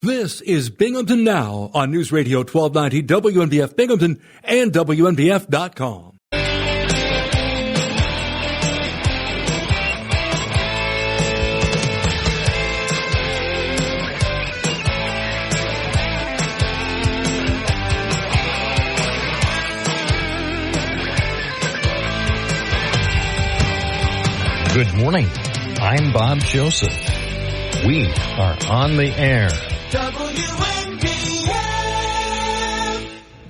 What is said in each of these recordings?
This is Binghamton Now on News Radio 1290 WNBF Binghamton and WNBF.com. Good morning. I'm Bob Joseph. We are on the air. WNBF.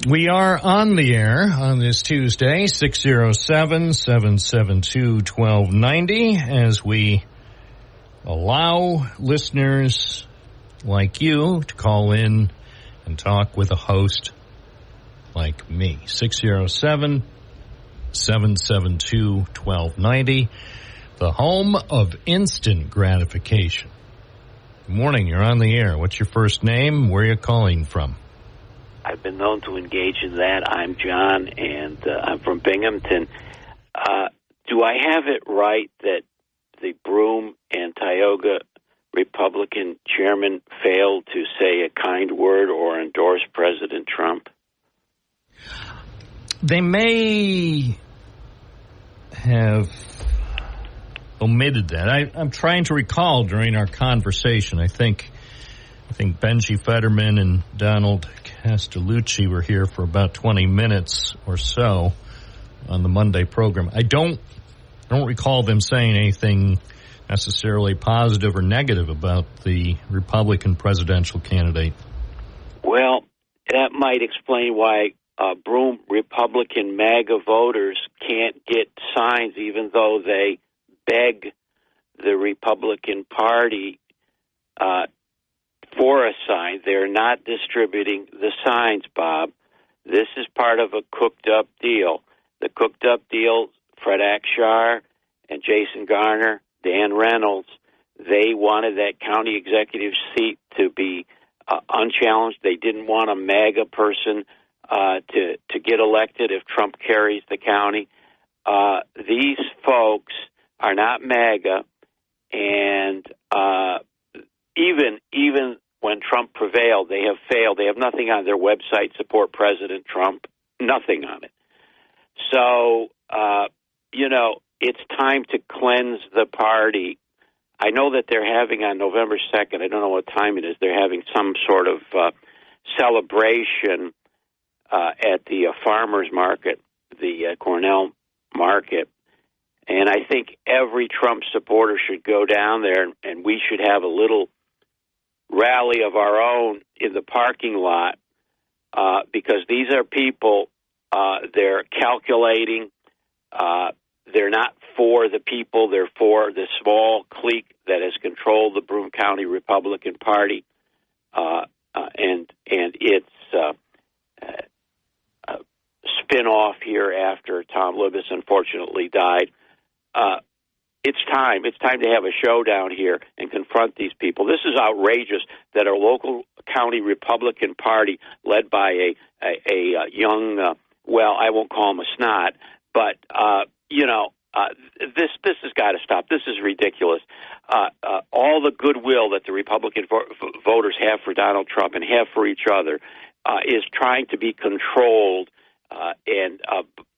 We are on the air on this Tuesday, 607-772-1290, as we allow listeners like you to call in and talk with a host like me. 607-772-1290. The home of instant gratification. Good morning, you're on the air. What's your first name? Where are you calling from? I've been known to engage in that. I'm John, and I'm from Binghamton. Do I have it right that the Broome and Tioga Republican chairman failed to say a kind word or endorse President Trump? They may have omitted that. I'm trying to recall during our conversation. I think Benji Fetterman and Donald Castellucci were here for about 20 minutes or so on the Monday program. I don't recall them saying anything necessarily positive or negative about the Republican presidential candidate. Well, that might explain why Broome Republican MAGA voters can't get signs, even though they beg the Republican Party for a sign. They're not distributing the signs, Bob. This is part of a cooked-up deal. The cooked-up deal, Fred Akshar and Jason Garner, Dan Reynolds, they wanted that county executive seat to be unchallenged. They didn't want a MAGA person to get elected if Trump carries the county. These folks are not MAGA, and even when Trump prevailed, they have failed. They have nothing on their website support President Trump, nothing on it. So, it's time to cleanse the party. I know that they're having on November 2nd, I don't know what time it is, they're having some sort of celebration at the farmers market, the Cornell market. And I think every Trump supporter should go down there, and we should have a little rally of our own in the parking lot, because these are people, they're calculating, they're not for the people, they're for the small clique that has controlled the Broome County Republican Party, and it's a spin-off here after Tom Libous unfortunately died. It's time. It's time to have a showdown here and confront these people. This is outrageous that our local county Republican Party, led by a young, I won't call him a snot, but this has got to stop. This is ridiculous. All the goodwill that the Republican voters have for Donald Trump and have for each other is trying to be controlled and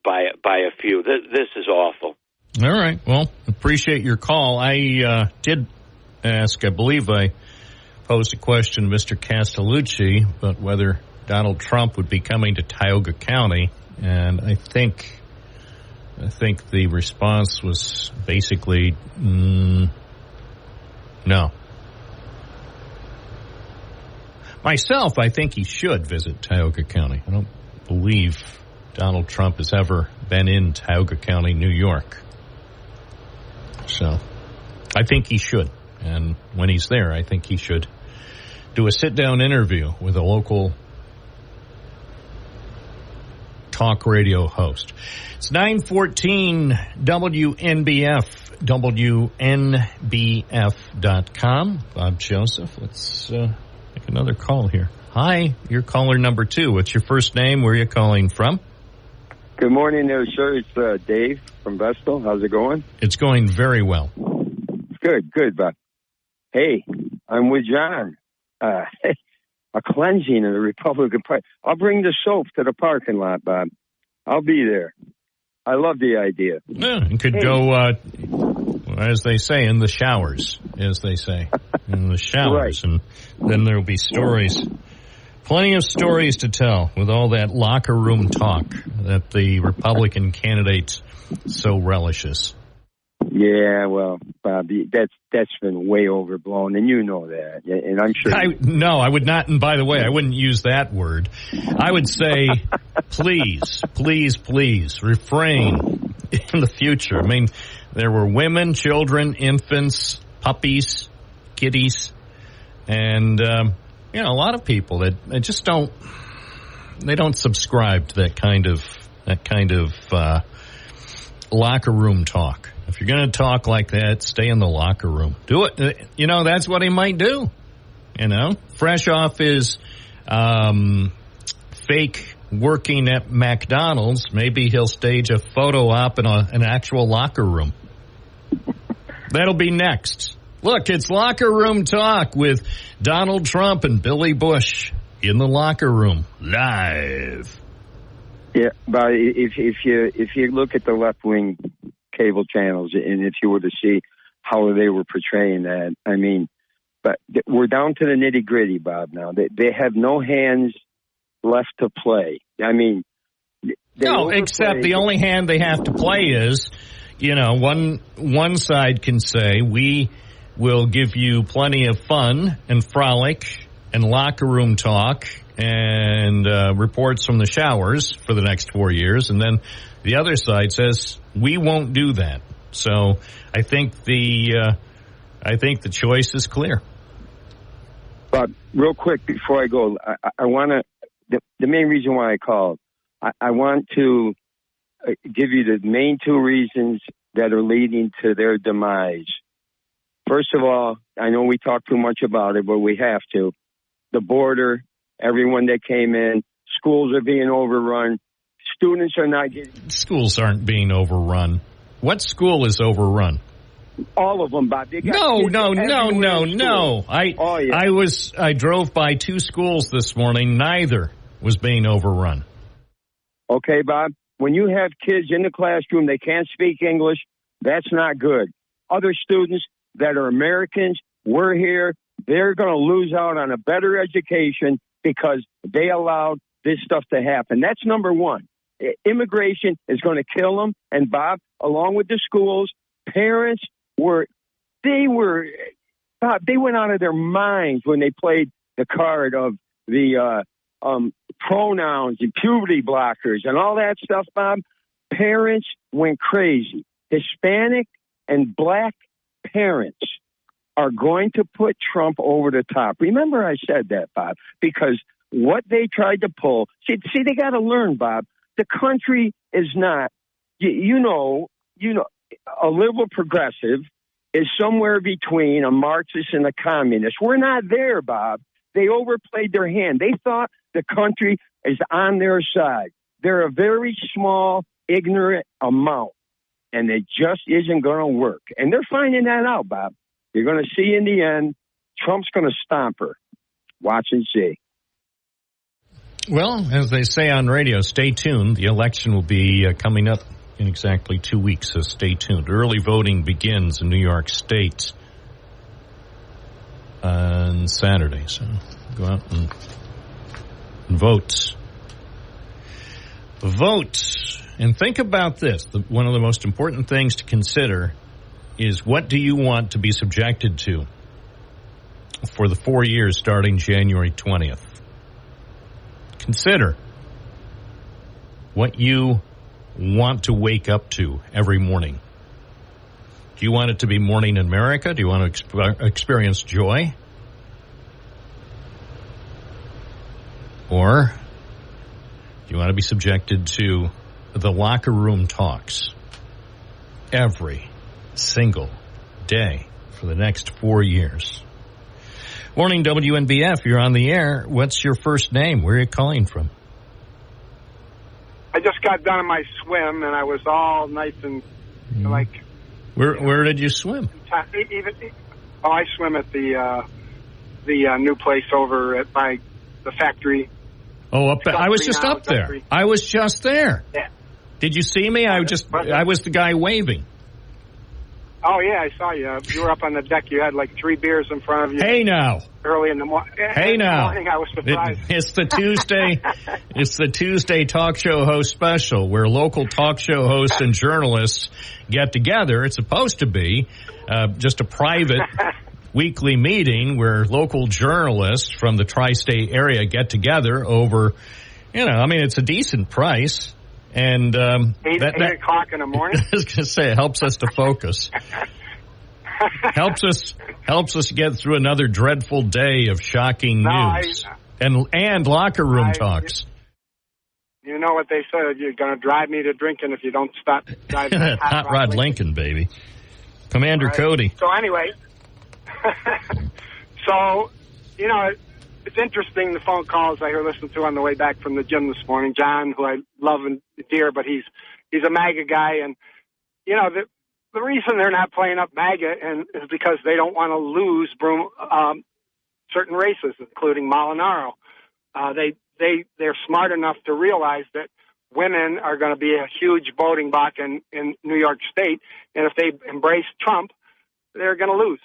by a few. This is awful. All right. Well, appreciate your call. I did ask, I believe I posed a question to Mr. Castellucci about whether Donald Trump would be coming to Tioga County, and I think the response was basically no. Myself, I think he should visit Tioga County. I don't believe Donald Trump has ever been in Tioga County, New York. So I think he should. And when he's there, I think he should do a sit-down interview with a local talk radio host. It's 9:14 WNBF, WNBF.com. Bob Joseph, let's make another call here. Hi, you're caller number 2. What's your first name? Where are you calling from? Good morning, sir. It's Dave from Vestal. How's it going? It's going very well. Good, but hey, I'm with John. a cleansing of the Republican Party. I'll bring the soap to the parking lot, Bob. I'll be there. I love the idea. Yeah, you could go, as they say, in the showers, in the showers. Right. And then there'll be stories. Plenty of stories to tell with all that locker room talk that the Republican candidates so relishes. Yeah, well, Bob, that's been way overblown, and you know that. And I'm sure. I would not. And by the way, I wouldn't use that word. I would say, please, please, please refrain in the future. I mean, there were women, children, infants, puppies, kitties, and a lot of people that just don't. They don't subscribe to that kind of locker room talk. If you're going to talk like that, stay in the locker room. Do it. That's what he might do. Fresh off his fake working at McDonald's, maybe he'll stage a photo op in an actual locker room. That'll be next. Look, it's Locker Room Talk with Donald Trump and Billy Bush in the locker room live. Yeah, but if you look at the left wing cable channels, and if you were to see how they were portraying that, I mean, but we're down to the nitty gritty, Bob. Now they have no hands left to play. I mean, except the only hand they have to play is, one side can say we will give you plenty of fun and frolic and locker room talk and reports from the showers for the next 4 years, and then the other side says we won't do that. So I think the choice is clear. But real quick before I go, I want to. The main reason why I called, I want to give you the main two reasons that are leading to their demise. First of all, I know we talk too much about it, but we have to. The border, everyone that came in, schools are being overrun. Students are not getting... Schools aren't being overrun. What school is overrun? All of them, Bob. No. I drove by two schools this morning. Neither was being overrun. Okay, Bob. When you have kids in the classroom, they can't speak English. That's not good. Other students that are Americans, we're here. They're going to lose out on a better education because they allowed this stuff to happen. That's number one. Immigration is going to kill them. And Bob, along with the schools, parents they went out of their minds when they played the card of the pronouns and puberty blockers and all that stuff, Bob. Parents went crazy. Hispanic and black parents are going to put Trump over the top. Remember I said that, Bob, because what they tried to pull, see, they got to learn, Bob. The country is not, you know, a liberal progressive is somewhere between a Marxist and a communist. We're not there, Bob. They overplayed their hand. They thought the country is on their side. They're a very small, ignorant amount, and it just isn't going to work. And they're finding that out, Bob. You're going to see in the end, Trump's going to stomp her. Watch and see. Well, as they say on radio, stay tuned. The election will be coming up in exactly 2 weeks, so stay tuned. Early voting begins in New York State on Saturday, so go out and vote. Vote. And think about this. One of the most important things to consider is what do you want to be subjected to for the 4 years starting January 20th? Consider what you want to wake up to every morning. Do you want it to be morning in America? Do you want to experience joy? Or do you want to be subjected to the locker room talks every single day for the next 4 years? Morning, WNBF. You're on the air. What's your first name? Where are you calling from? I just got done in my swim, and I was all nice and Where did you swim? I swim at the the new place over by the factory. Oh, I was just up there. I was just there. Yeah. Did you see me? I was the guy waving. Oh, yeah, I saw you. You were up on the deck. You had like 3 beers in front of you. Hey, now. Early in the morning. Hey, now. I was surprised. It's the Tuesday. It's the Tuesday talk show host special, where local talk show hosts and journalists get together. It's supposed to be just a private weekly meeting where local journalists from the tri-state area get together over, it's a decent price. And 8 o'clock in the morning. I was going to say, it helps us to focus. helps us get through another dreadful day of shocking news and locker room talks. You know what they said? You're going to drive me to drinking if you don't stop driving. Hot Rod Lincoln, baby. Commander Cody. So anyway, it's interesting, the phone calls I listened to on the way back from the gym this morning. John, who I love and dear, but he's a MAGA guy. And, the reason they're not playing up MAGA is because they don't want to lose certain races, including Molinaro. They're smart enough to realize that women are going to be a huge voting bloc in New York State. And if they embrace Trump, they're going to lose.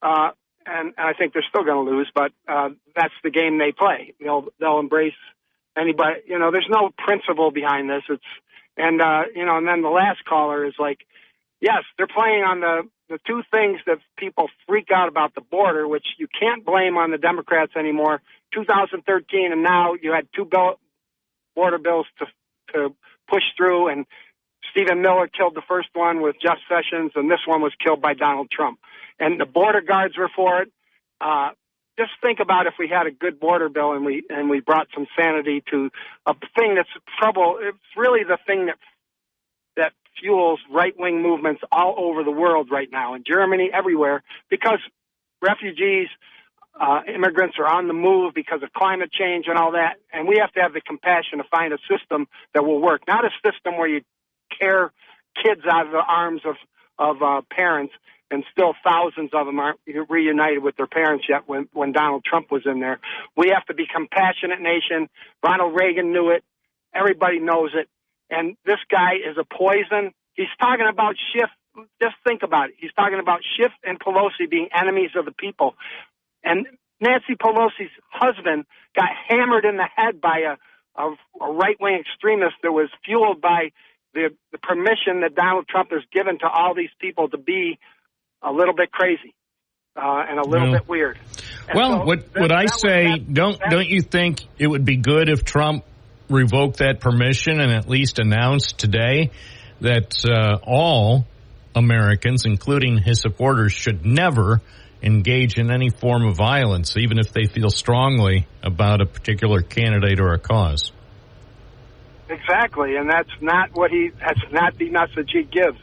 And I think they're still going to lose, but that's the game they play. They'll embrace anybody. There's no principle behind this. And then the last caller is like, yes, they're playing on the two things that people freak out about the border, which you can't blame on the Democrats anymore. 2013, and now you had 2 border bills to push through, and Stephen Miller killed the first one with Jeff Sessions, and this one was killed by Donald Trump. And the border guards were for it. Just think about if we had a good border bill and we brought some sanity to a thing that's trouble. It's really the thing that fuels right-wing movements all over the world right now, in Germany, everywhere, because refugees, immigrants are on the move because of climate change and all that. And we have to have the compassion to find a system that will work, not a system where you tear kids out of the arms of parents, and still thousands of them aren't reunited with their parents yet when Donald Trump was in there. We have to be a compassionate nation. Ronald Reagan knew it. Everybody knows it. And this guy is a poison. He's talking about Schiff. Just think about it. He's talking about Schiff and Pelosi being enemies of the people. And Nancy Pelosi's husband got hammered in the head by a right-wing extremist that was fueled by the permission that Donald Trump has given to all these people to be a little bit crazy and a little bit weird. And well, would I say, don't you think it would be good if Trump revoked that permission and at least announced today that all Americans, including his supporters, should never engage in any form of violence, even if they feel strongly about a particular candidate or a cause? Exactly, and that's not the message he gives.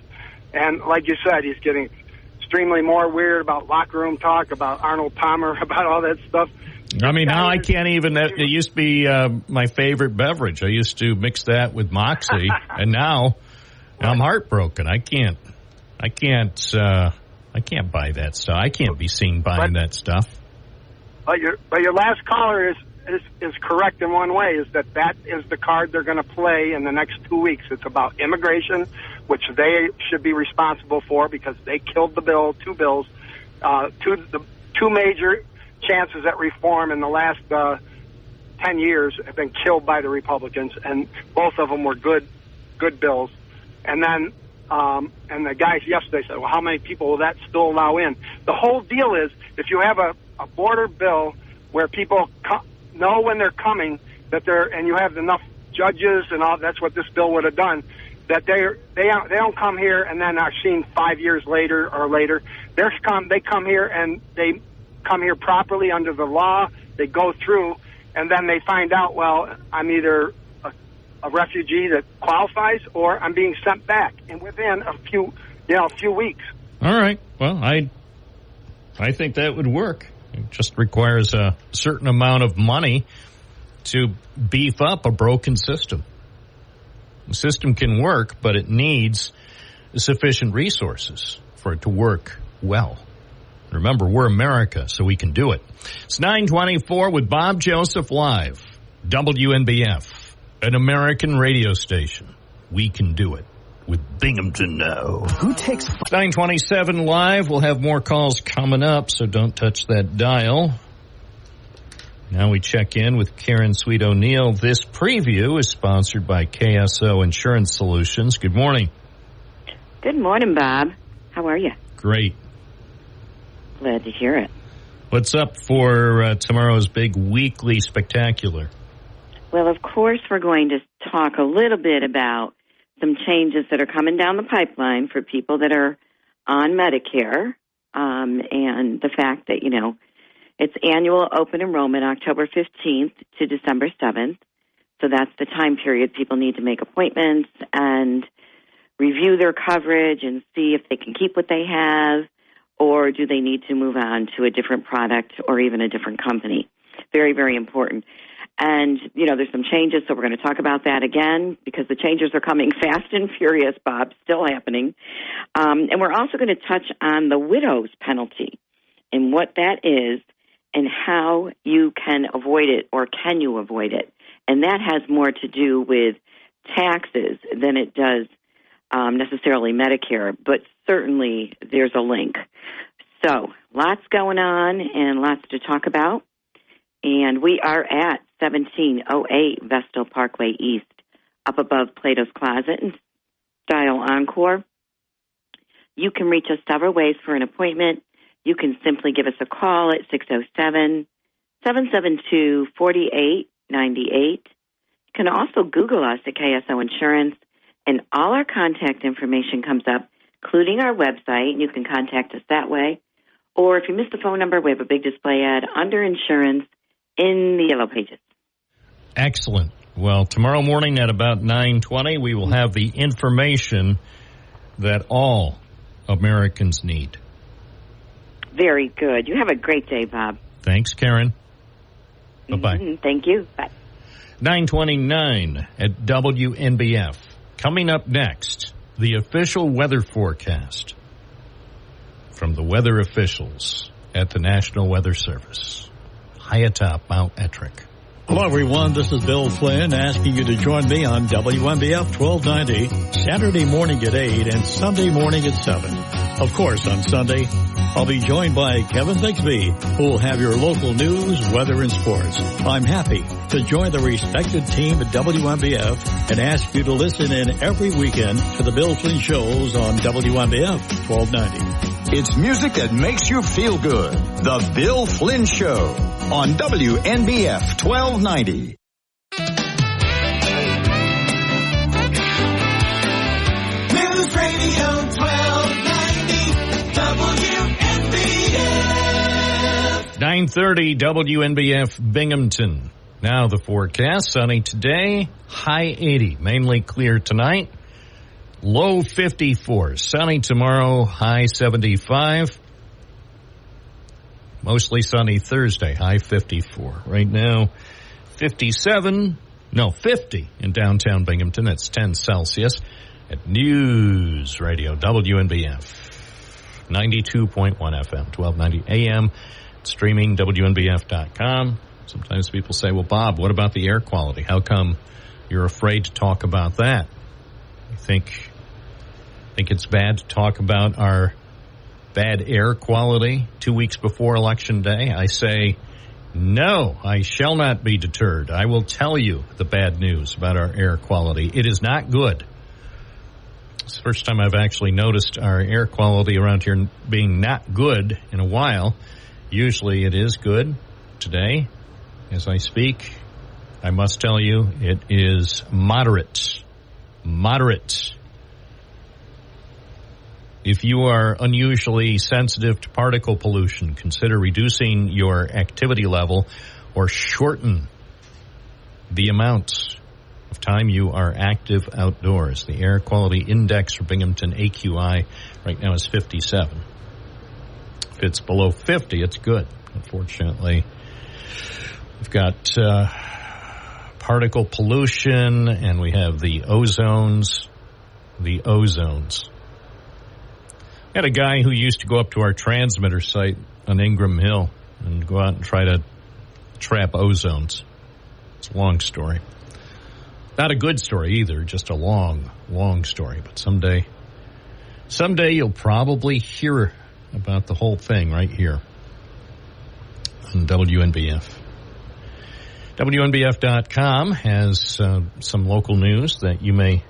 And like you said, he's getting extremely more weird about locker room talk, about Arnold Palmer, about all that stuff. I mean, now I can't even. It used to be my favorite beverage. I used to mix that with Moxie, and now I'm heartbroken. I can't buy that stuff. I can't be seen buying that stuff. But your last caller is correct in one way, is that is the card they're going to play in the next 2 weeks. It's about immigration, which they should be responsible for because they killed the 2 bills, two major chances at reform in the last 10 years have been killed by the Republicans, and both of them were good bills. And then and the guys yesterday said, well, how many people will that still allow in? The whole deal is, if you have a border bill where people know when they're coming, and you have enough judges and all, that's what this bill would have done, that they don't come here and then are seen 5 years later or later. They come here and they come here properly under the law. They go through, and then they find out, well, I'm either a refugee that qualifies or I'm being sent back, and within a few weeks. All right. Well, I think that would work. It just requires a certain amount of money to beef up a broken system. The system can work, but it needs sufficient resources for it to work well. Remember, we're America, so we can do it. It's 9:24 with Bob Joseph live. WNBF, an American radio station. We can do it with Binghamton now. Who takes 9:27 live. We'll have more calls coming up, so don't touch that dial. Now we check in with Karen Sweet O'Neill. This preview is sponsored by KSO Insurance Solutions. Good morning. Good morning, Bob. How are you? Great. Glad to hear it. What's up for tomorrow's big weekly spectacular? Well, of course, we're going to talk a little bit about some changes that are coming down the pipeline for people that are on Medicare, and the fact that, it's annual open enrollment, October 15th to December 7th. So that's the time period people need to make appointments and review their coverage and see if they can keep what they have, or do they need to move on to a different product or even a different company. Very, very important. And, there's some changes, so we're going to talk about that again because the changes are coming fast and furious, Bob, still happening. And we're also going to touch on the widow's penalty and what that is and how you can avoid it, or can you avoid it. And that has more to do with taxes than it does necessarily Medicare, but certainly there's a link. So lots going on and lots to talk about. And we are at 1708 Vestal Parkway East, up above Plato's Closet and Style Encore. You can reach us several ways for an appointment. You can simply give us a call at 607-772-4898. You can also Google us at KSO Insurance, and all our contact information comes up, including our website, and you can contact us that way. Or if you missed the phone number, we have a big display ad under insurance in the Yellow Pages. Excellent. Well, tomorrow morning at about 9:20, we will have the information that all Americans need. Very good. You have a great day, Bob. Thanks, Karen. Bye-bye. Mm-hmm. Thank you. Bye. 9:29 at WNBF. Coming up next, the official weather forecast from the weather officials at the National Weather Service, high atop Mount Ettrick. Hello, everyone. This is Bill Flynn asking you to join me on WNBF 1290, Saturday morning at 8 and Sunday morning at 7. Of course, on Sunday, I'll be joined by Kevin Bixby, who will have your local news, weather, and sports. I'm happy to join the respected team at WNBF and ask you to listen in every weekend to the Bill Flynn shows on WNBF 1290. It's music that makes you feel good. The Bill Flynn Show on WNBF 1290. News Radio 1290 WNBF. 9:30 WNBF Binghamton. Now the forecast. Sunny today, high 80. Mainly clear tonight. Low 54. Sunny tomorrow, high 75. Mostly sunny Thursday, high 54. Right now, 50 in downtown Binghamton. It's 10 Celsius at News Radio WNBF. 92.1 FM, 1290 AM, streaming WNBF.com. Sometimes people say, well, Bob, what about the air quality? How come you're afraid to talk about that? I think it's bad to talk about our bad air quality 2 weeks before Election Day. I say, no, I shall not be deterred. I will tell you the bad news about our air quality. It is not good. It's the first time I've actually noticed our air quality around here being not good in a while. Usually it is good. Today, as I speak, I must tell you, it is moderate. Moderate. If you are unusually sensitive to particle pollution, consider reducing your activity level or shorten the amount of time you are active outdoors. The air quality index for Binghamton AQI right now is 57. If it's below 50, it's good. Unfortunately, we've got particle pollution, and we have the ozones. Had a guy who used to go up to our transmitter site on Ingram Hill and go out and try to trap ozones. It's a long story. Not a good story either, just a long, long story. But someday you'll probably hear about the whole thing right here on WNBF. WNBF.com has some local news that you may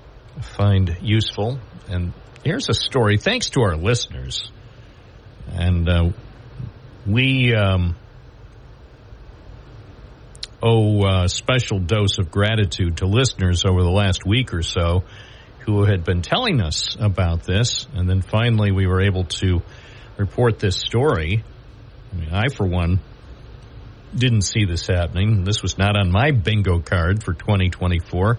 find useful. And here's a story, thanks to our listeners. And we owe a special dose of gratitude to listeners over the last week or so who had been telling us about this. And then finally we were able to report this story. I mean, I, for one, didn't see this happening. This was not on my bingo card for 2024.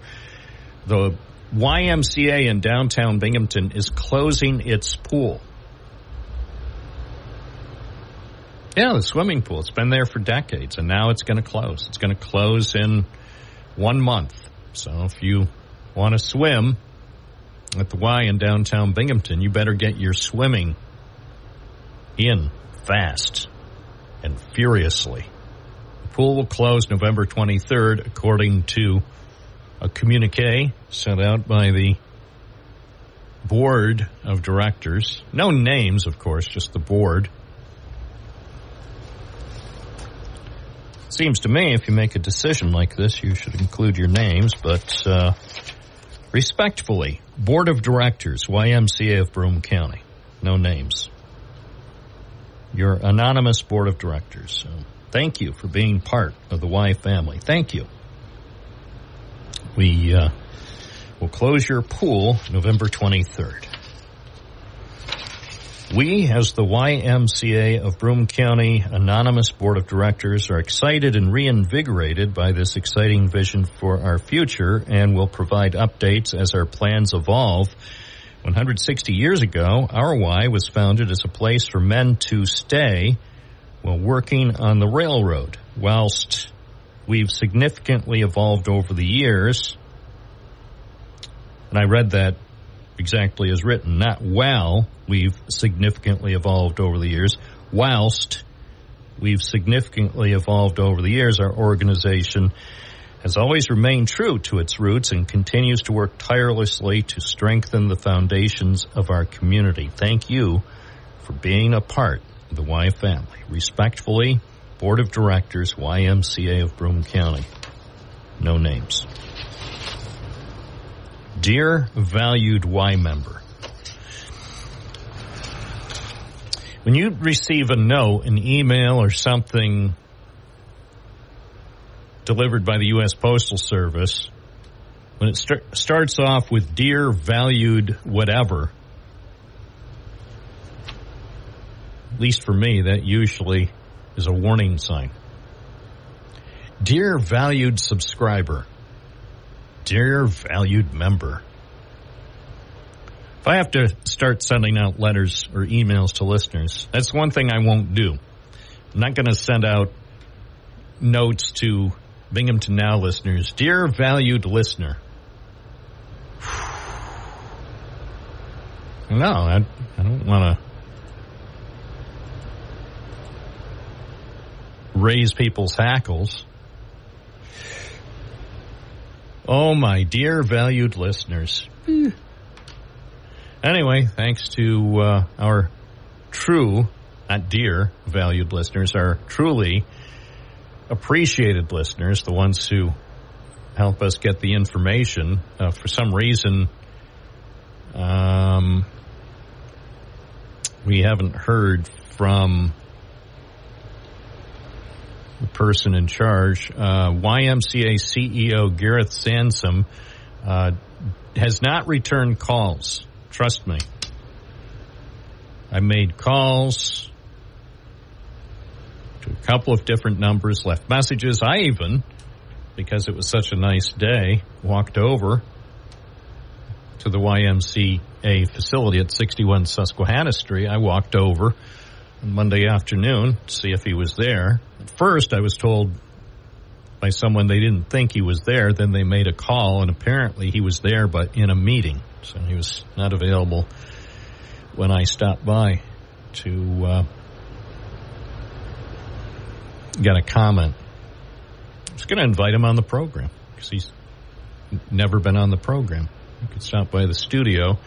The YMCA in downtown Binghamton is closing its pool. Yeah, the swimming pool. It's been there for decades, and now it's going to close. It's going to close in 1 month. So if you want to swim at the Y in downtown Binghamton, you better get your swimming in fast and furiously. The pool will close November 23rd, according to a communique sent out by the board of directors. No names, of course, just the board. Seems to me if you make a decision like this, you should include your names, but respectfully, Board of Directors, YMCA of Broome County. No names. Your anonymous Board of Directors. So thank you for being part of the Y family. Thank you. We will close your pool November 23rd. We, as the YMCA of Broome County Anonymous Board of Directors, are excited and reinvigorated by this exciting vision for our future and will provide updates as our plans evolve. 160 years ago, our Y was founded as a place for men to stay while working on the railroad. Whilst we've significantly evolved over the years, and I read that exactly as written, not while we've significantly evolved over the years. Whilst we've significantly evolved over the years, our organization has always remained true to its roots and continues to work tirelessly to strengthen the foundations of our community. Thank you for being a part of the Y family. Respectfully, Board of Directors, YMCA of Broome County. No names. Dear valued Y member, when you receive a note, an email, or something delivered by the U.S. Postal Service, when it starts off with dear valued whatever, at least for me, that usually is a warning sign. Dear valued subscriber, dear valued member, if I have to start sending out letters or emails to listeners, that's one thing I won't do. I'm not going to send out notes to Binghamton Now listeners. Dear valued listener. No, I don't want to raise people's hackles. Oh, my dear valued listeners. Anyway, thanks to our true, not dear, valued listeners, our truly appreciated listeners, the ones who help us get the information. For some reason, we haven't heard from the person in charge. YMCA CEO Gareth Sansom has not returned calls. Trust me. I made calls to a couple of different numbers, left messages. I even, because it was such a nice day, walked over to the YMCA facility at 61 Susquehanna Street. I walked over on Monday afternoon to see if he was there. At first, I was told by someone they didn't think he was there. Then they made a call, and apparently he was there, but in a meeting. So he was not available when I stopped by to get a comment. I was going to invite him on the program because he's never been on the program. You could stop by the studio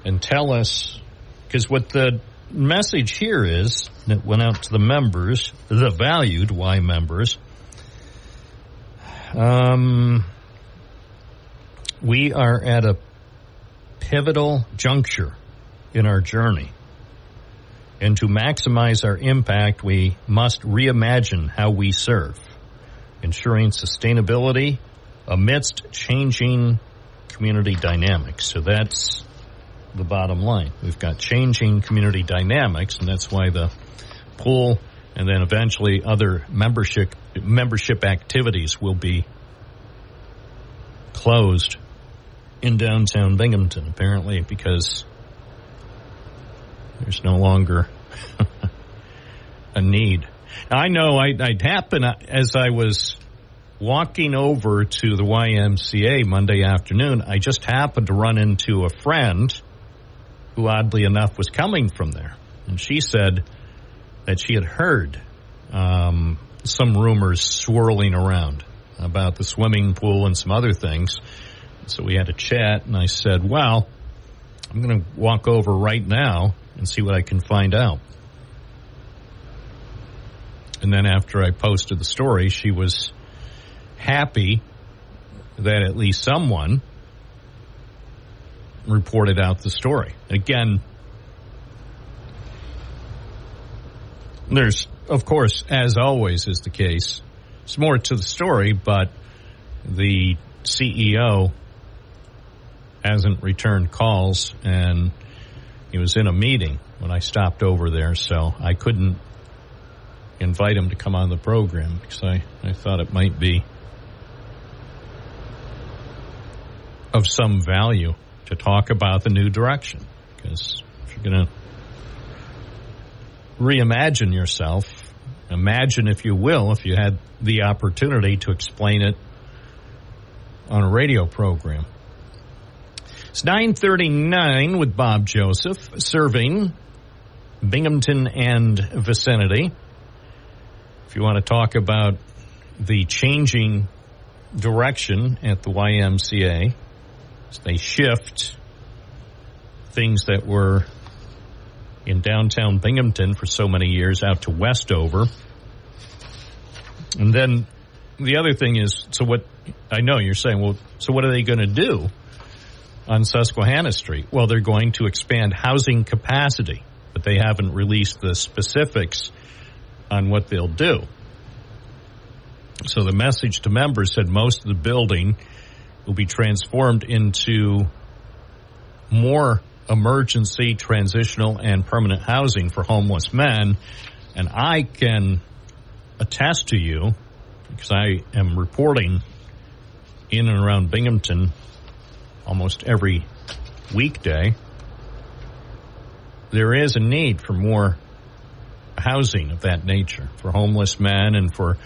and tell us, because what the message here is that went out to the members, the valued Y members, we are at a pivotal juncture in our journey. And to maximize our impact, we must reimagine how we serve, ensuring sustainability amidst changing community dynamics. So that's the bottom line. We've got changing community dynamics, and that's why the pool and then eventually other membership activities will be closed in downtown Binghamton, apparently, because there's no longer a need. Now, I know I'd happen as I was walking over to the YMCA Monday afternoon, I just happened to run into a friend who, oddly enough, was coming from there. And she said that she had heard some rumors swirling around about the swimming pool and some other things. So we had a chat, and I said, well, I'm going to walk over right now and see what I can find out. And then after I posted the story, she was happy that at least someone reported out the story. Again, there's, of course, as always is the case, there's more to the story, but the CEO hasn't returned calls, and he was in a meeting when I stopped over there, so I couldn't invite him to come on the program because I thought it might be of some value to talk about the new direction. Because if you're going to reimagine yourself, imagine, if you will, if you had the opportunity to explain it on a radio program. It's 9:39 with Bob Joseph, serving Binghamton and vicinity. If you want to talk about the changing direction at the YMCA, as they shift things that were in downtown Binghamton for so many years out to Westover. And then the other thing is, so what, I know you're saying, well, so what are they going to do on Susquehanna Street? Well, they're going to expand housing capacity, but they haven't released the specifics on what they'll do. So the message to members said most of the building will be transformed into more emergency, transitional, and permanent housing for homeless men. And I can attest to you, because I am reporting in and around Binghamton almost every weekday, there is a need for more housing of that nature for homeless men and for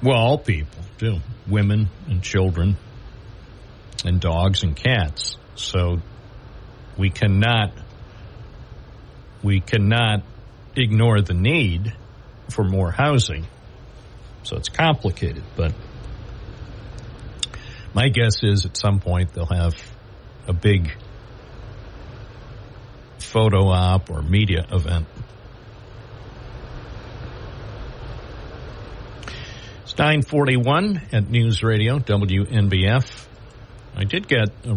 well, all people too, women and children and dogs and cats. So we cannot ignore the need for more housing. So it's complicated, but my guess is at some point they'll have a big photo op or media event. It's 9:41 at News Radio WNBF. I did get a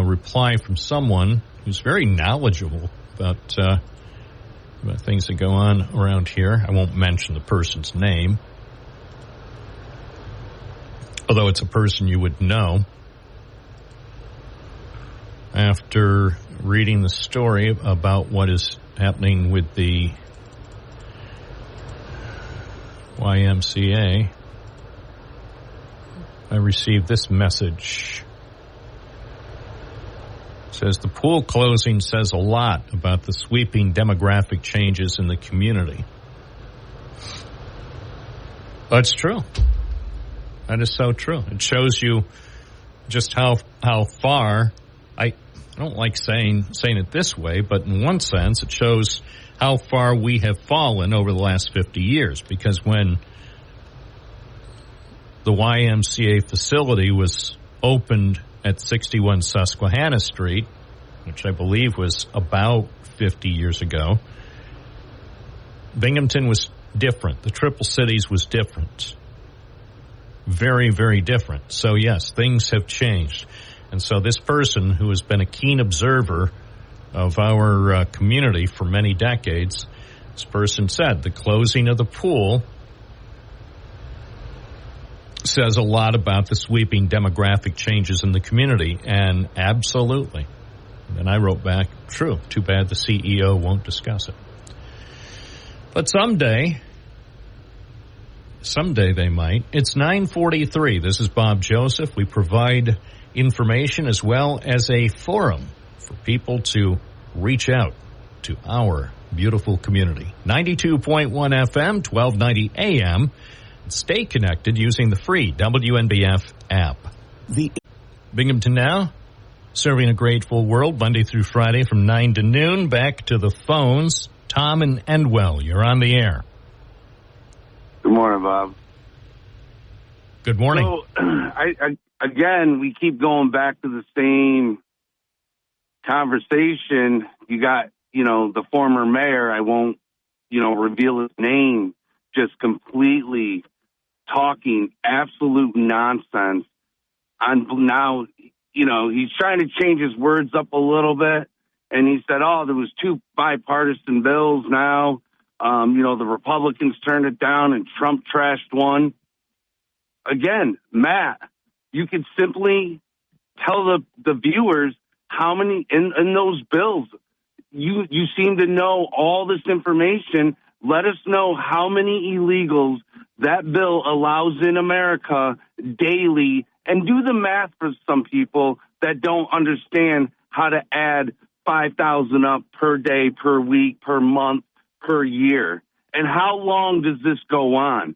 reply from someone who's very knowledgeable about things that go on around here. I won't mention the person's name, although it's a person you would know. After reading the story about what is happening with the YMCA, I received this message. It says, the pool closing says a lot about the sweeping demographic changes in the community. That's true. That is so true. It shows you just how far don't like saying it this way, but in one sense, it shows how far we have fallen over the last 50 years. Because when the YMCA facility was opened at 61 Susquehanna Street, which I believe was about 50 years ago, Binghamton was different. The Triple Cities was different. Very, very different. So, yes, things have changed. And so this person who has been a keen observer of our community for many decades, this person said the closing of the pool says a lot about the sweeping demographic changes in the community. And absolutely. And I wrote back, true, too bad the CEO won't discuss it. But someday they might. It's 9:43. This is Bob Joseph. We provide information as well as a forum for people to reach out to our beautiful community. 92.1 FM, 1290 AM. Stay connected using the free WNBF app. The Binghamton Now, serving a grateful world Monday through Friday from 9 to noon. Back to the phones. Tom and Endwell, you're on the air. Good morning, Bob. Good morning. So, again, we keep going back to the same conversation. You got, the former mayor, I won't, reveal his name, just completely talking absolute nonsense. Now, he's trying to change his words up a little bit. And he said, there was 2 bipartisan bills now. The Republicans turned it down and Trump trashed one. Again, Matt, you could simply tell the viewers how many in those bills. You seem to know all this information. Let us know how many illegals that bill allows in America daily, and do the math for some people that don't understand how to add 5,000 up per day, per week, per month, per year. And how long does this go on?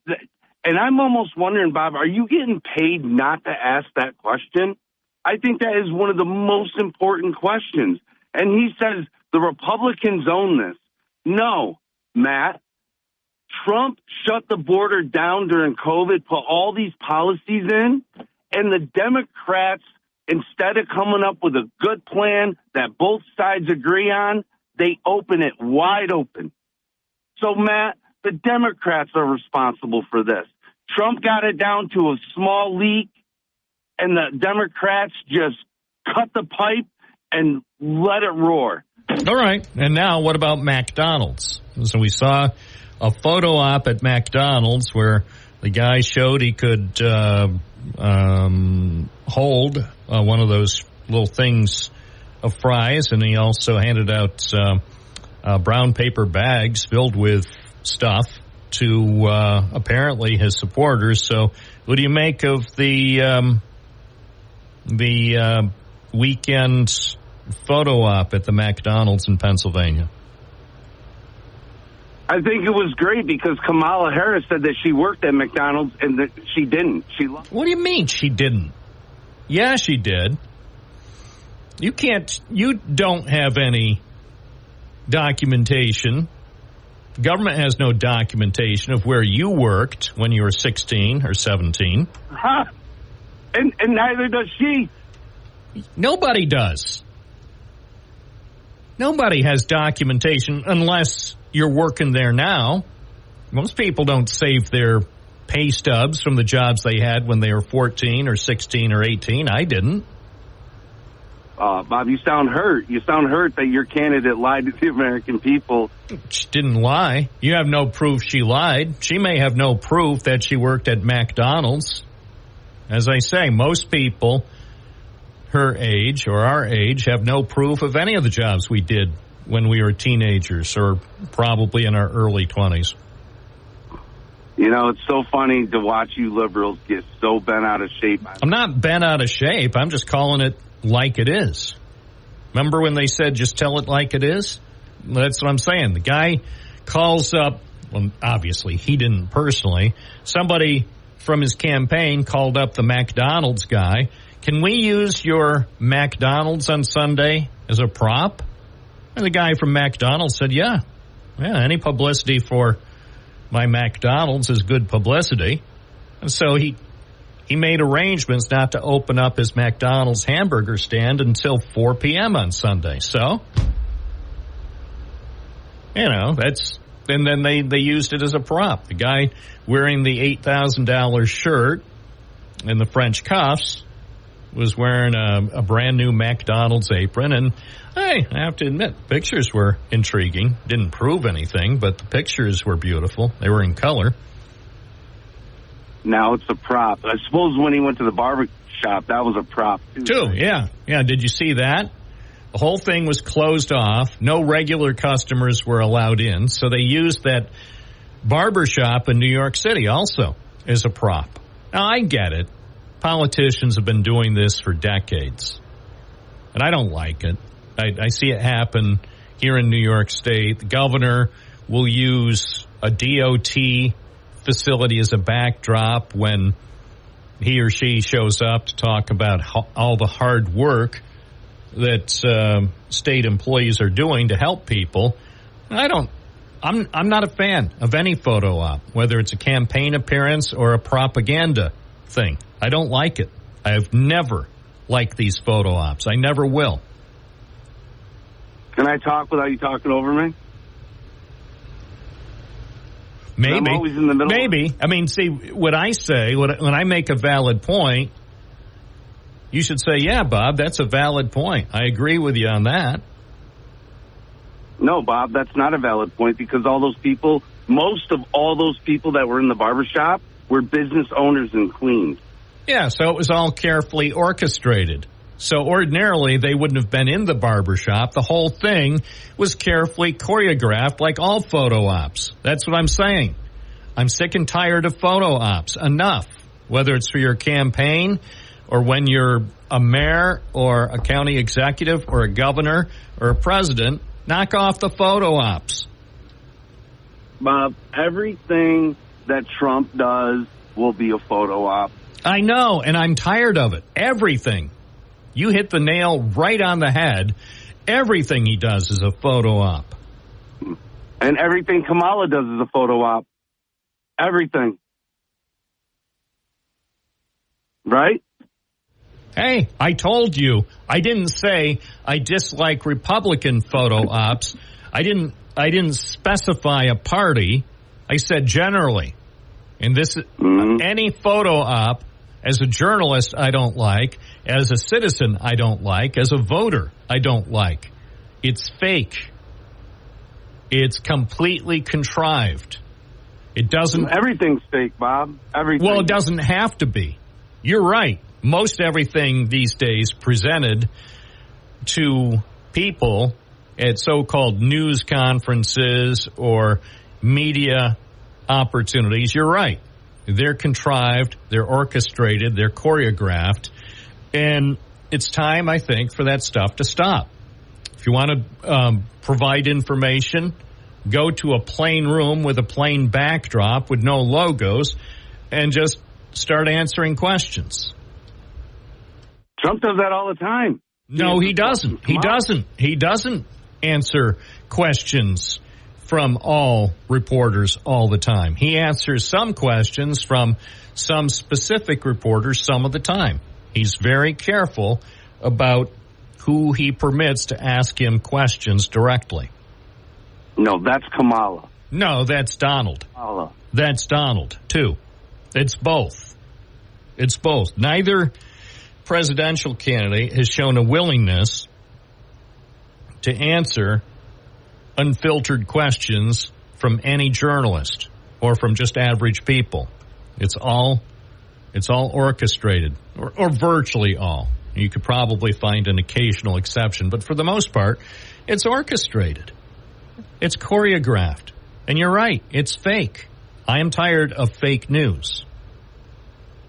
And I'm almost wondering, Bob, are you getting paid not to ask that question? I think that is one of the most important questions. And he says the Republicans own this. No, Matt. Trump shut the border down during COVID, put all these policies in, and the Democrats, instead of coming up with a good plan that both sides agree on, they open it wide open. So, Matt, the Democrats are responsible for this. Trump got it down to a small leak, and the Democrats just cut the pipe and let it roar. All right. And now what about McDonald's? So we saw a photo op at McDonald's where the guy showed he could hold one of those little things of fries, and he also handed out brown paper bags filled with stuff to apparently his supporters. So what do you make of the weekend photo op at the McDonald's in Pennsylvania? I think it was great because Kamala Harris said that she worked at McDonald's and that she didn't. What do you mean she didn't? Yeah, she did. You don't have any documentation. The government has no documentation of where you worked when you were 16 or 17. Huh. And neither does she. Nobody does. Nobody has documentation unless you're working there now. Most people don't save their pay stubs from the jobs they had when they were 14 or 16 or 18. I didn't. Bob, you sound hurt. You sound hurt that your candidate lied to the American people. She didn't lie. You have no proof she lied. She may have no proof that she worked at McDonald's. As I say, most people her age or our age have no proof of any of the jobs we did when we were teenagers or probably in our early 20s. You know, it's so funny to watch you liberals get so bent out of shape. I'm not bent out of shape. I'm just calling it like it is. Remember when they said just tell it like it is? That's what I'm saying. The guy calls up, well, obviously he didn't personally, somebody from his campaign called up the McDonald's guy. Can we use your McDonald's on Sunday as a prop? And the guy from McDonald's said, yeah, any publicity for my McDonald's is good publicity. And so he made arrangements not to open up his McDonald's hamburger stand until 4 p.m. on Sunday. So, and then they used it as a prop. The guy wearing the $8,000 shirt and the French cuffs was wearing a brand new McDonald's apron. And hey, I have to admit, pictures were intriguing. Didn't prove anything, but the pictures were beautiful. They were in color. Now it's a prop. I suppose when he went to the barber shop, that was a prop, too. Right? Yeah. Did you see that? The whole thing was closed off. No regular customers were allowed in. So they used that barber shop in New York City also as a prop. Now, I get it. Politicians have been doing this for decades. And I don't like it. I see it happen here in New York State. The governor will use a DOT facility as a backdrop when he or she shows up to talk about all the hard work that state employees are doing to help people. I'm not a fan of any photo op, whether it's a campaign appearance or a propaganda thing. I don't like it. I've never liked these photo ops. I never will. Can I talk without you talking over me? Maybe. I'm always in the middle. Maybe. I mean, see, what I say, when I make a valid point, you should say, yeah, Bob, that's a valid point. I agree with you on that. No, Bob, that's not a valid point because all those people, most of all those people that were in the barbershop were business owners in Queens. Yeah, so it was all carefully orchestrated. So ordinarily, they wouldn't have been in the barbershop. The whole thing was carefully choreographed like all photo ops. That's what I'm saying. I'm sick and tired of photo ops. Enough. Whether it's for your campaign or when you're a mayor or a county executive or a governor or a president, knock off the photo ops. Bob, everything that Trump does will be a photo op. I know, and I'm tired of it. Everything. You hit the nail right on the head. Everything he does is a photo op. And everything Kamala does is a photo op. Everything. Right? Hey, I told you. I didn't say I dislike Republican photo ops. I didn't specify a party. I said generally. And this any photo op, as a journalist, I don't like. As a citizen, I don't like. As a voter, I don't like. It's fake. It's completely contrived. It doesn't... Everything's fake, Bob. Everything. Well, it doesn't have to be. You're right. Most everything these days presented to people at so-called news conferences or media opportunities, you're right. They're contrived, they're orchestrated, they're choreographed, and it's time, I think, for that stuff to stop. If you want to provide information, go to a plain room with a plain backdrop with no logos and just start answering questions. Trump does that all the time. No, he doesn't. He doesn't answer questions from all reporters all the time. He answers some questions from some specific reporters some of the time. He's very careful about who he permits to ask him questions directly. No, that's Kamala. No, that's Donald. Kamala. That's Donald, too. It's both. It's both. Neither presidential candidate has shown a willingness to answer unfiltered questions from any journalist or from just average people. It's all orchestrated, or virtually all. You could probably find an occasional exception, but for the most part, it's orchestrated. It's choreographed. And you're right, it's fake. I am tired of fake news.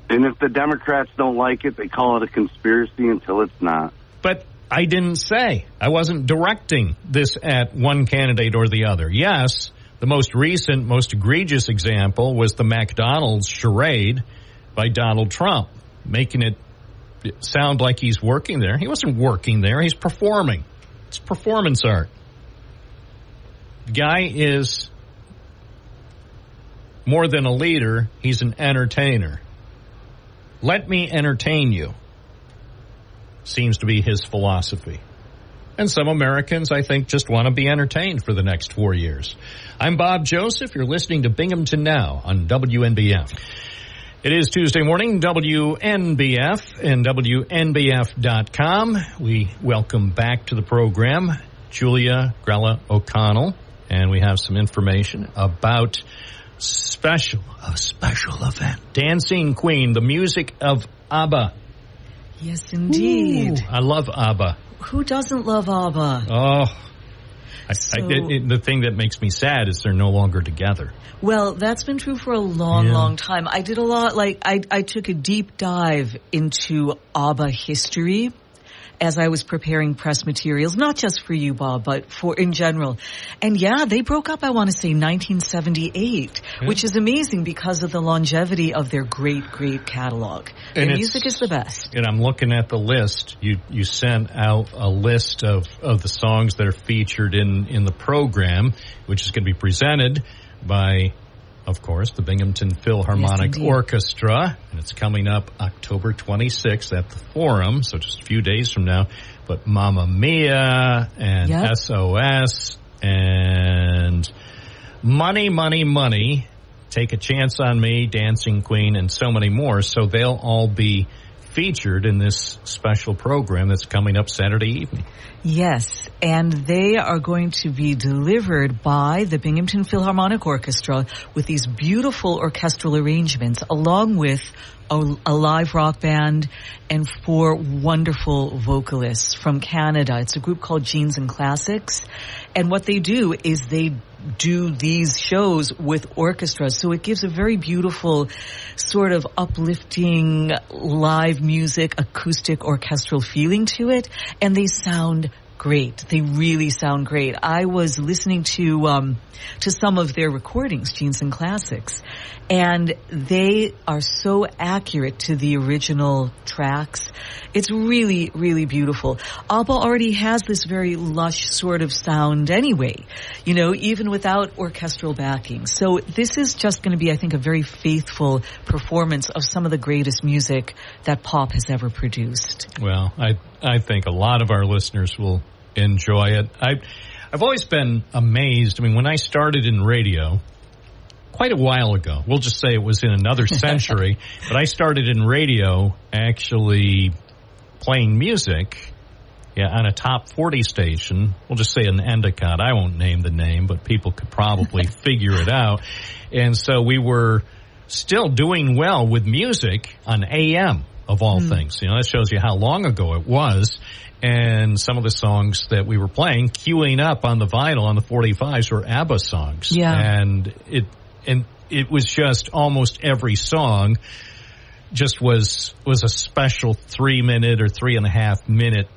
And if the Democrats don't like it, they call it a conspiracy until it's not. But I didn't say. I wasn't directing this at one candidate or the other. Yes, the most recent, most egregious example was the McDonald's charade by Donald Trump, making it sound like he's working there. He wasn't working there. He's performing. It's performance art. The guy is more than a leader. He's an entertainer. Let me entertain you seems to be his philosophy. And some Americans, I think, just want to be entertained for the next 4 years. I'm Bob Joseph. You're listening to Binghamton Now on WNBF. It is Tuesday morning, WNBF and WNBF.com. We welcome back to the program Julia Grella O'Connell, and we have some information about a special event. Dancing Queen, the music of ABBA. Yes, indeed. Ooh, I love ABBA. Who doesn't love ABBA? Oh, the thing that makes me sad is they're no longer together. Well, that's been true for a long time. I did a lot, I took a deep dive into ABBA history as I was preparing press materials, not just for you, Bob, but for in general. And yeah, they broke up, I want to say, 1978, which is amazing because of the longevity of their great, great catalog. Their music is the best. And I'm looking at the list. You sent out a list of the songs that are featured in the program, which is going to be presented by, of course, the Binghamton Philharmonic Orchestra, and it's coming up October 26th at the Forum, so just a few days from now. But Mamma Mia and SOS and Money, Money, Money, Take a Chance on Me, Dancing Queen, and so many more. So they'll all be featured in this special program that's coming up Saturday evening. Yes, and they are going to be delivered by the Binghamton Philharmonic Orchestra with these beautiful orchestral arrangements, along with a live rock band and 4 wonderful vocalists from Canada. It's a group called Genes and Classics, and what they do is they do these shows with orchestras, so it gives a very beautiful sort of uplifting live music, acoustic orchestral feeling to it, and they sound great. They really sound great. I was listening to some of their recordings, Genes and Classics, and they are so accurate to the original tracks. It's really, really beautiful. ABBA already has this very lush sort of sound anyway, you know, even without orchestral backing. So this is just going to be, I think, a very faithful performance of some of the greatest music that pop has ever produced. Well, I think a lot of our listeners will enjoy it. I've always been amazed. I mean, when I started in radio quite a while ago, we'll just say it was in another century, but I started in radio actually playing music on a top 40 station. We'll just say an Endicott. I won't name the name, but people could probably figure it out. And so we were still doing well with music on AM, of all things. You know, that shows you how long ago it was. And some of the songs that we were playing, queuing up on the vinyl on the 45s, were ABBA songs. Yeah. And it was just almost every song just was a special 3-minute or 3.5-minute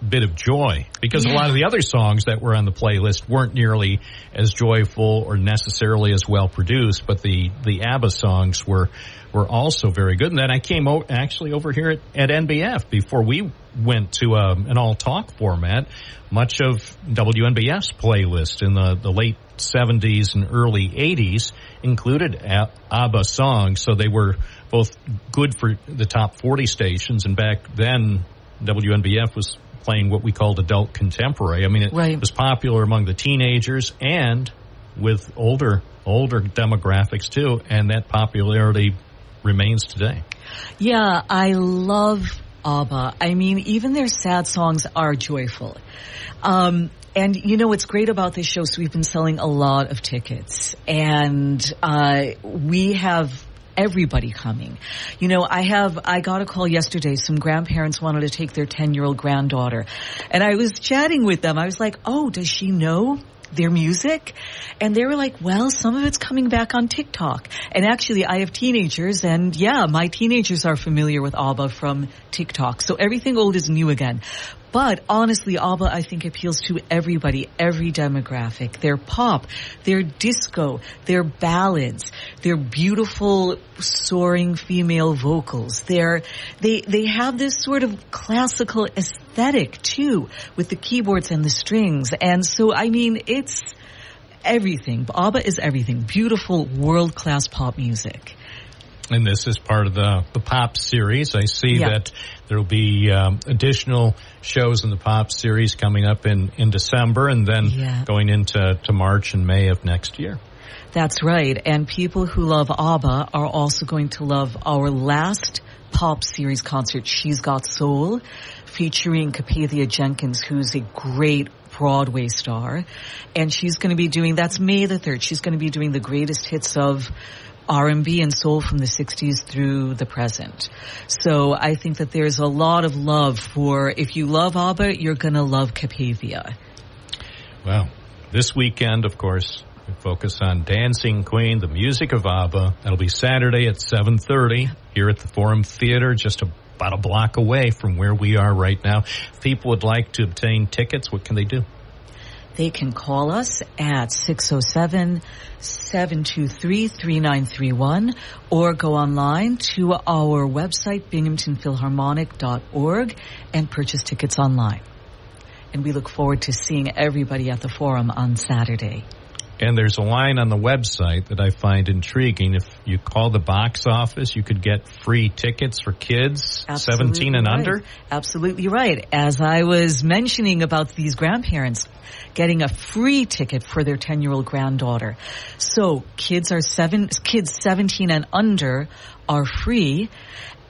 bit of joy, because a lot of the other songs that were on the playlist weren't nearly as joyful or necessarily as well produced, but the ABBA songs were also very good. And then I came actually over here at NBF before we went to an all-talk format. Much of WNBF's playlist in the late 70s and early 80s included ABBA songs, so they were both good for the top 40 stations, and back then WNBF was playing what we called adult contemporary. I mean, it was popular among the teenagers and with older demographics too, and that popularity remains today. Yeah, I love ABBA. I mean, even their sad songs are joyful. And, you know, what's great about this show, so we've been selling a lot of tickets, and we have everybody coming. You know, I got a call yesterday. Some grandparents wanted to take their 10-year-old granddaughter, and I was chatting with them. I was like, oh, does she know their music? And they were like, well, some of it's coming back on TikTok. And actually, I have teenagers, and yeah, my teenagers are familiar with ABBA from TikTok. So everything old is new again. But honestly, ABBA, I think, appeals to everybody, every demographic. They're pop, they're disco, they're ballads, they're beautiful, soaring female vocals. They have this sort of classical aesthetic, too, with the keyboards and the strings. And so, I mean, it's everything. ABBA is everything. Beautiful, world-class pop music. And this is part of the pop series. I see that there will be additional shows in the pop series coming up in December and then going into March and May of next year. That's right. And people who love ABBA are also going to love our last pop series concert, She's Got Soul, featuring Capathia Jenkins, who's a great Broadway star. And she's going to be doing, that's May the 3rd, she's going to be doing the greatest hits of R&B and soul from the 60s through the present. So I think that there's a lot of love for, if you love ABBA, you're going to love Capathia. Well, this weekend, of course, we focus on Dancing Queen, the music of ABBA. That'll be Saturday at 7:30 here at the Forum Theater, just about a block away from where we are right now. If people would like to obtain tickets, what can they do? They can call us at 607-723-3931 or go online to our website, binghamtonphilharmonic.org, and purchase tickets online. And we look forward to seeing everybody at the Forum on Saturday. And there's a line on the website that I find intriguing. If you call the box office, you could get free tickets for kids, 17 and under. Absolutely right. As I was mentioning about these grandparents getting a free ticket for their 10-year-old granddaughter. So kids 17 and under are free.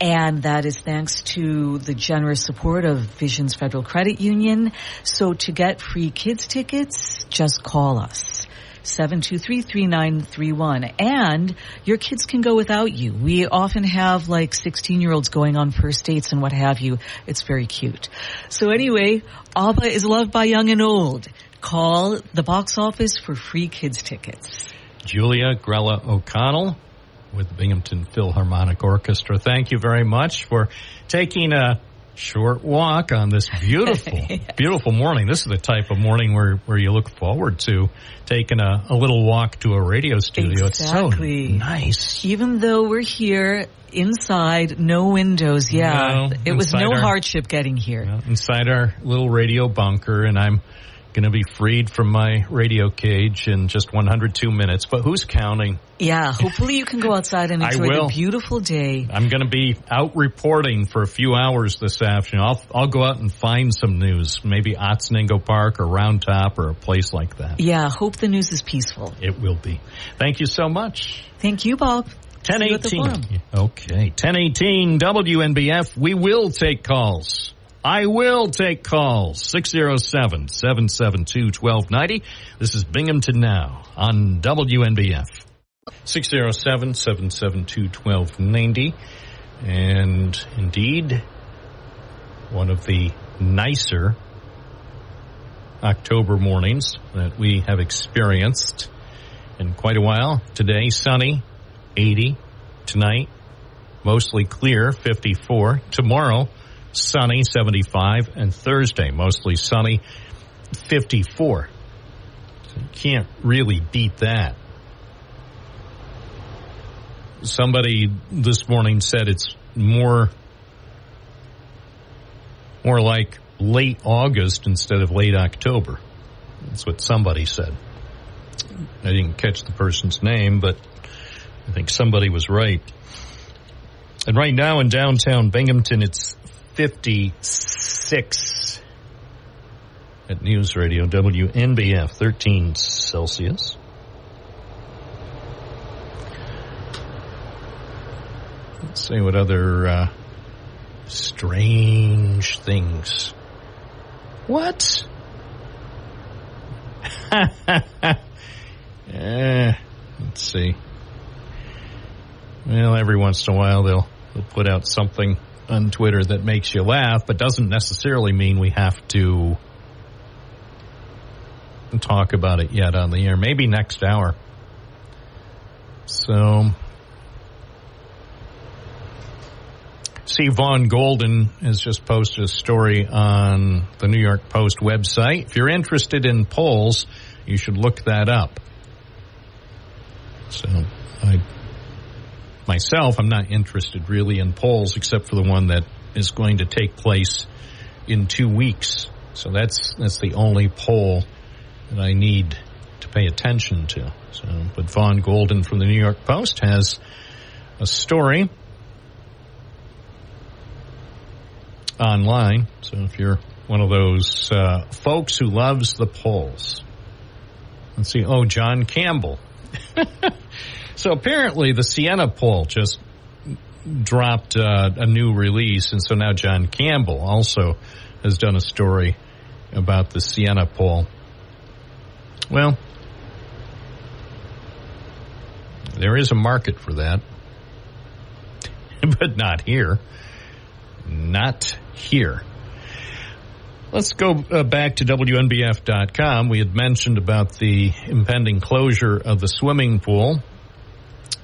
And that is thanks to the generous support of Visions Federal Credit Union. So to get free kids tickets, just call us. 723-3931. And your kids can go without you. We often have like 16-year-olds going on first dates and what have you. It's very cute. So anyway, ABBA is loved by young and old. Call the box office for free kids tickets. Julia Grella O'Connell with the Binghamton Philharmonic Orchestra. Thank you very much for taking a short walk on this beautiful, beautiful morning. This is the type of morning where you look forward to taking a little walk to a radio studio. Exactly. It's so nice. Even though we're here inside, no windows, it was no hardship getting here. Inside our little radio bunker, and I'm going to be freed from my radio cage in just 102 minutes. But who's counting? Yeah, hopefully you can go outside and enjoy the beautiful day. I'm going to be out reporting for a few hours this afternoon. I'll go out and find some news, maybe Otsningo Park or Round Top or a place like that. Yeah, hope the news is peaceful. It will be. Thank you so much. Thank you, Bob. 10:18. Okay, 10:18 WNBF. We will take calls. I will take calls. 607-772-1290. This is Binghamton Now on WNBF. 607-772-1290. And indeed, one of the nicer October mornings that we have experienced in quite a while. Today, sunny, 80. Tonight, mostly clear, 54. Tomorrow, sunny, 75, and Thursday, mostly sunny, 54. So you can't really beat that. Somebody this morning said it's more like late August instead of late October. That's what somebody said. I didn't catch the person's name, but I think somebody was right. And right now in downtown Binghamton, it's 56 at News Radio WNBF, 13 Celsius. Let's see what other strange things. What? Let's see. Well, every once in a while they'll put out something on Twitter that makes you laugh, but doesn't necessarily mean we have to talk about it yet on the air. Maybe next hour. So See, Vaughn Golden has just posted a story on the New York Post website. If you're interested in polls, you should look that up. So, I'm not interested really in polls except for the one that is going to take place in 2 weeks. So that's the only poll that I need to pay attention to. So, but Vaughn Golden from the New York Post has a story online. So if you're one of those folks who loves the polls. Let's see. Oh, John Campbell. So apparently the Siena poll just dropped a new release, and so now John Campbell also has done a story about the Siena poll. Well, there is a market for that, but not here. Not here. Let's go back to WNBF.com. We had mentioned about the impending closure of the swimming pool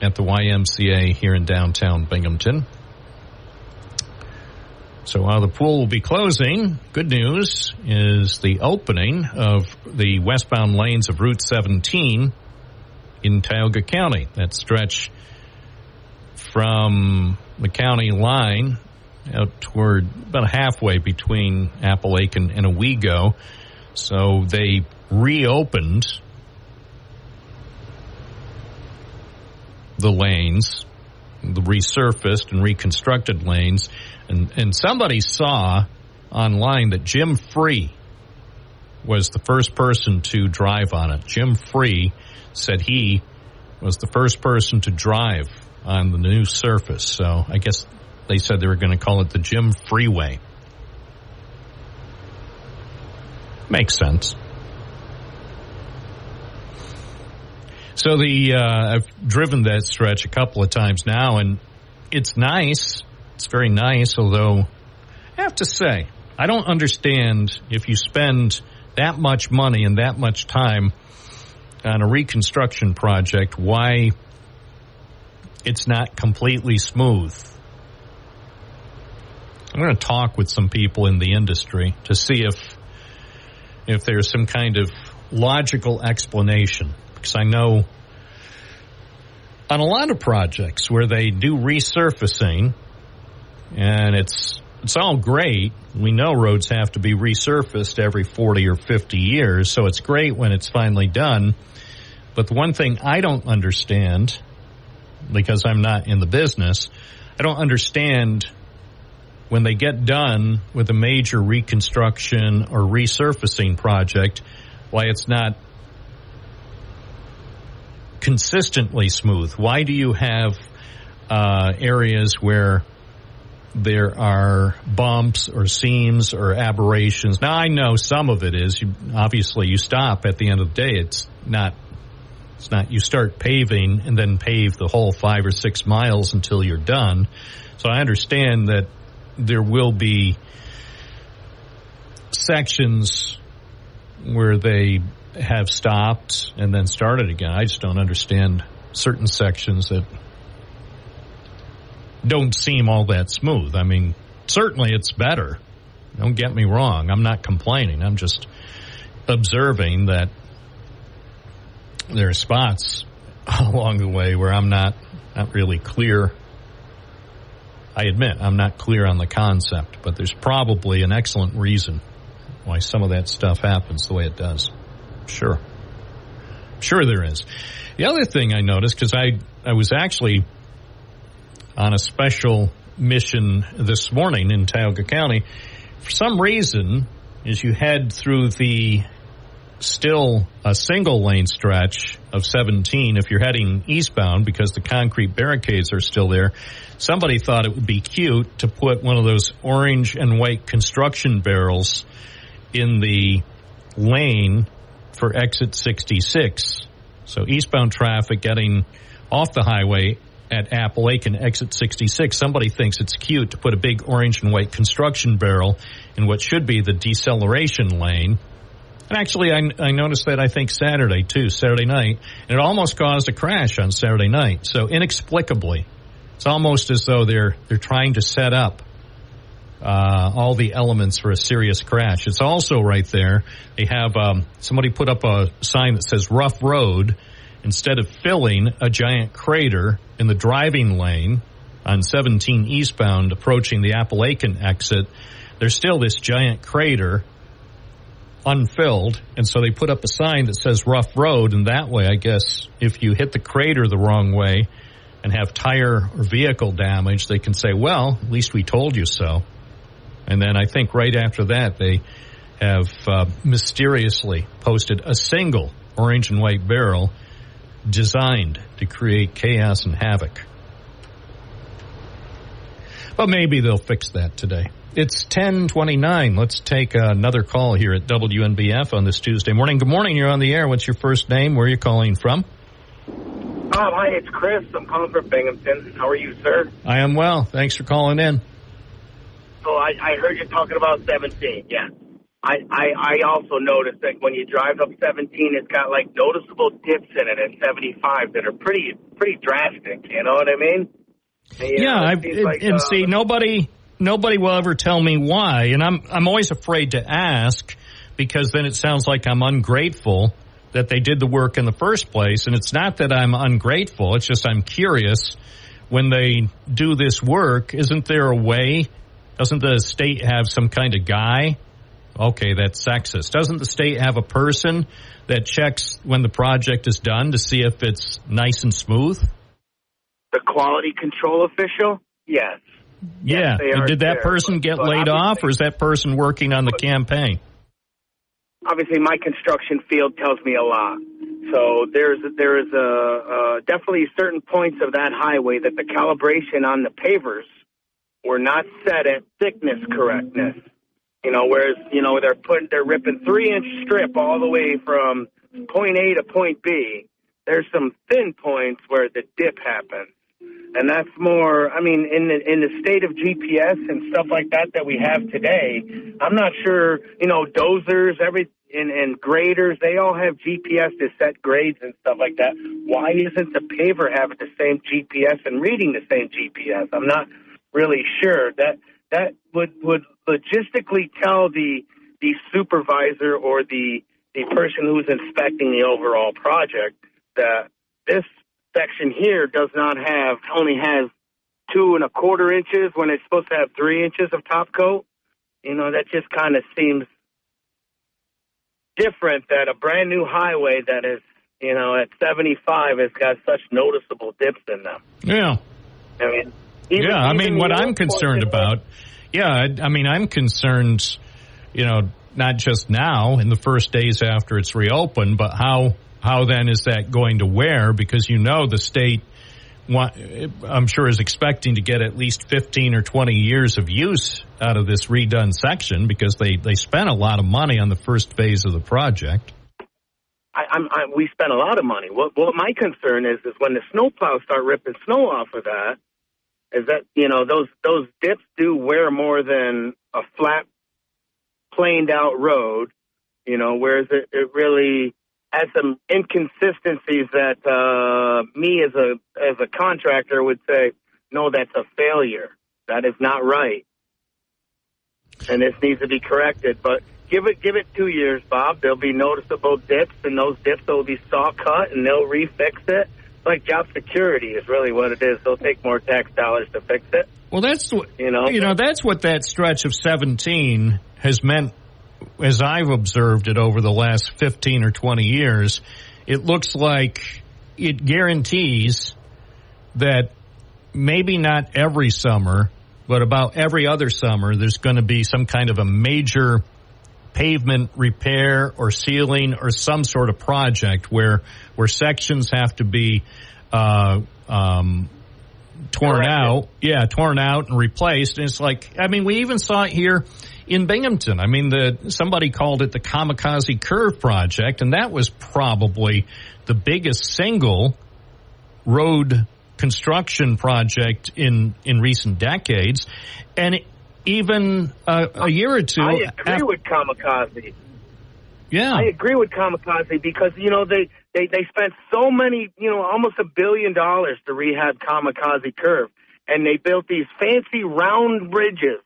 at the YMCA here in downtown Binghamton. So while the pool will be closing, good news is the opening of the westbound lanes of Route 17 in Tioga County. That stretch from the county line out toward about halfway between Appalachian and Owego. So they reopened the lanes, the resurfaced and reconstructed lanes, and somebody saw online that Jim Free was the first person to drive on it. Jim Free said he was the first person to drive on the new surface. So I guess they said they were going to call it the Jim Freeway. Makes sense. So I've driven that stretch a couple of times now, and it's nice. It's very nice, although I have to say, I don't understand if you spend that much money and that much time on a reconstruction project, why it's not completely smooth. I'm going to talk with some people in the industry to see if there's some kind of logical explanation. Because I know on a lot of projects where they do resurfacing, and it's all great. We know roads have to be resurfaced every 40 or 50 years, so it's great when it's finally done. But the one thing I don't understand, because I'm not in the business, I don't understand when they get done with a major reconstruction or resurfacing project, why it's not consistently smooth. Why do you have areas where there are bumps or seams or aberrations? Now, I know some of it is, obviously you stop at the end of the day. It's not you start paving and then pave the whole 5 or 6 miles until you're done. So I understand that there will be sections where they have stopped and then started again. I just don't understand certain sections that don't seem all that smooth. I mean, certainly it's better. Don't get me wrong. I'm not complaining. I'm just observing that there are spots along the way where I'm not really clear. I admit I'm not clear on the concept, but there's probably an excellent reason why some of that stuff happens the way it does. Sure there is. The other thing I noticed, because I was actually on a special mission this morning in Tioga County, for some reason, as you head through the still a single lane stretch of 17, if you're heading eastbound because the concrete barricades are still there, somebody thought it would be cute to put one of those orange and white construction barrels in the lane for exit 66. So eastbound traffic getting off the highway at Appalachian exit 66, somebody thinks it's cute to put a big orange and white construction barrel in what should be the deceleration lane. And actually, I noticed that, I think, Saturday night, and it almost caused a crash on Saturday night. So inexplicably, It's almost as though they're trying to set up all the elements for a serious crash. It's also right there. They have somebody put up a sign that says rough road. Instead of filling a giant crater in the driving lane on 17 eastbound approaching the Appalachian exit, there's still this giant crater unfilled, and so they put up a sign that says rough road, and that way, I guess, if you hit the crater the wrong way and have tire or vehicle damage, they can say, well, at least we told you so. And then I think right after that, they have mysteriously posted a single orange and white barrel designed to create chaos and havoc. But maybe they'll fix that today. It's 10:29. Let's take another call here at WNBF on this Tuesday morning. Good morning. You're on the air. What's your first name? Where are you calling from? Hi, it's Chris. I'm calling from Binghamton. How are you, sir? I am well. Thanks for calling in. So I heard you talking about 17. Yeah. I also noticed that when you drive up 17, it's got like noticeable dips in it at 75 that are pretty drastic. You know what I mean? And, see, nobody will ever tell me why, and I'm always afraid to ask because then it sounds like I'm ungrateful that they did the work in the first place. And it's not that I'm ungrateful; it's just I'm curious. When they do this work, isn't there a way? Doesn't the state have some kind of guy? Okay, that's sexist. Doesn't the state have a person that checks when the project is done to see if it's nice and smooth? The quality control official? Yes. Yeah. Yes, and did that person get laid off, or is that person working on the campaign? Obviously, my construction field tells me a lot. So there is definitely certain points of that highway that the calibration on the pavers were not set at thickness correctness. Whereas, they're ripping 3-inch strip all the way from point A to point B. There's some thin points where the dip happens. And that's more, in the state of GPS and stuff like that we have today, I'm not sure, dozers, and graders, they all have GPS to set grades and stuff like that. Why isn't the paver having the same GPS and reading the same GPS? I'm not really sure. That would logistically tell the supervisor or the person who's inspecting the overall project that this section here only has 2 1/4 inches when it's supposed to have 3 inches of top coat. That just kind of seems different that a brand new highway that is, at 75 has got such noticeable dips in them. Yeah. What I'm concerned about, I'm concerned, not just now in the first days after it's reopened, but how then is that going to wear? Because the state, I'm sure, is expecting to get at least 15 or 20 years of use out of this redone section because they spent a lot of money on the first phase of the project. We spent a lot of money. What my concern is when the snowplows start ripping snow off of that, is that, those dips do wear more than a flat, planed out road, whereas it really has some inconsistencies that me as a contractor would say, no, that's a failure. That is not right. And this needs to be corrected. But give it 2 years, Bob. There'll be noticeable dips, and those dips will be saw cut, and they'll refix it. Like job security is really what it is. They'll take more tax dollars to fix it. Well, that's what that's what that stretch of 17 has meant, as I've observed it over the last 15 or 20 years. It looks like it guarantees that maybe not every summer, but about every other summer, there's going to be some kind of a major pavement repair or sealing or some sort of project where sections have to be torn out and replaced. And it's like, we even saw it here in Binghamton. Somebody called it the Kamikaze Curve Project, and that was probably the biggest single road construction project in recent decades. And even a year or two. I agree with Kamikaze. Yeah. I agree with Kamikaze because, they spent so many, almost $1 billion to rehab Kamikaze Curve. and they built these fancy round bridges,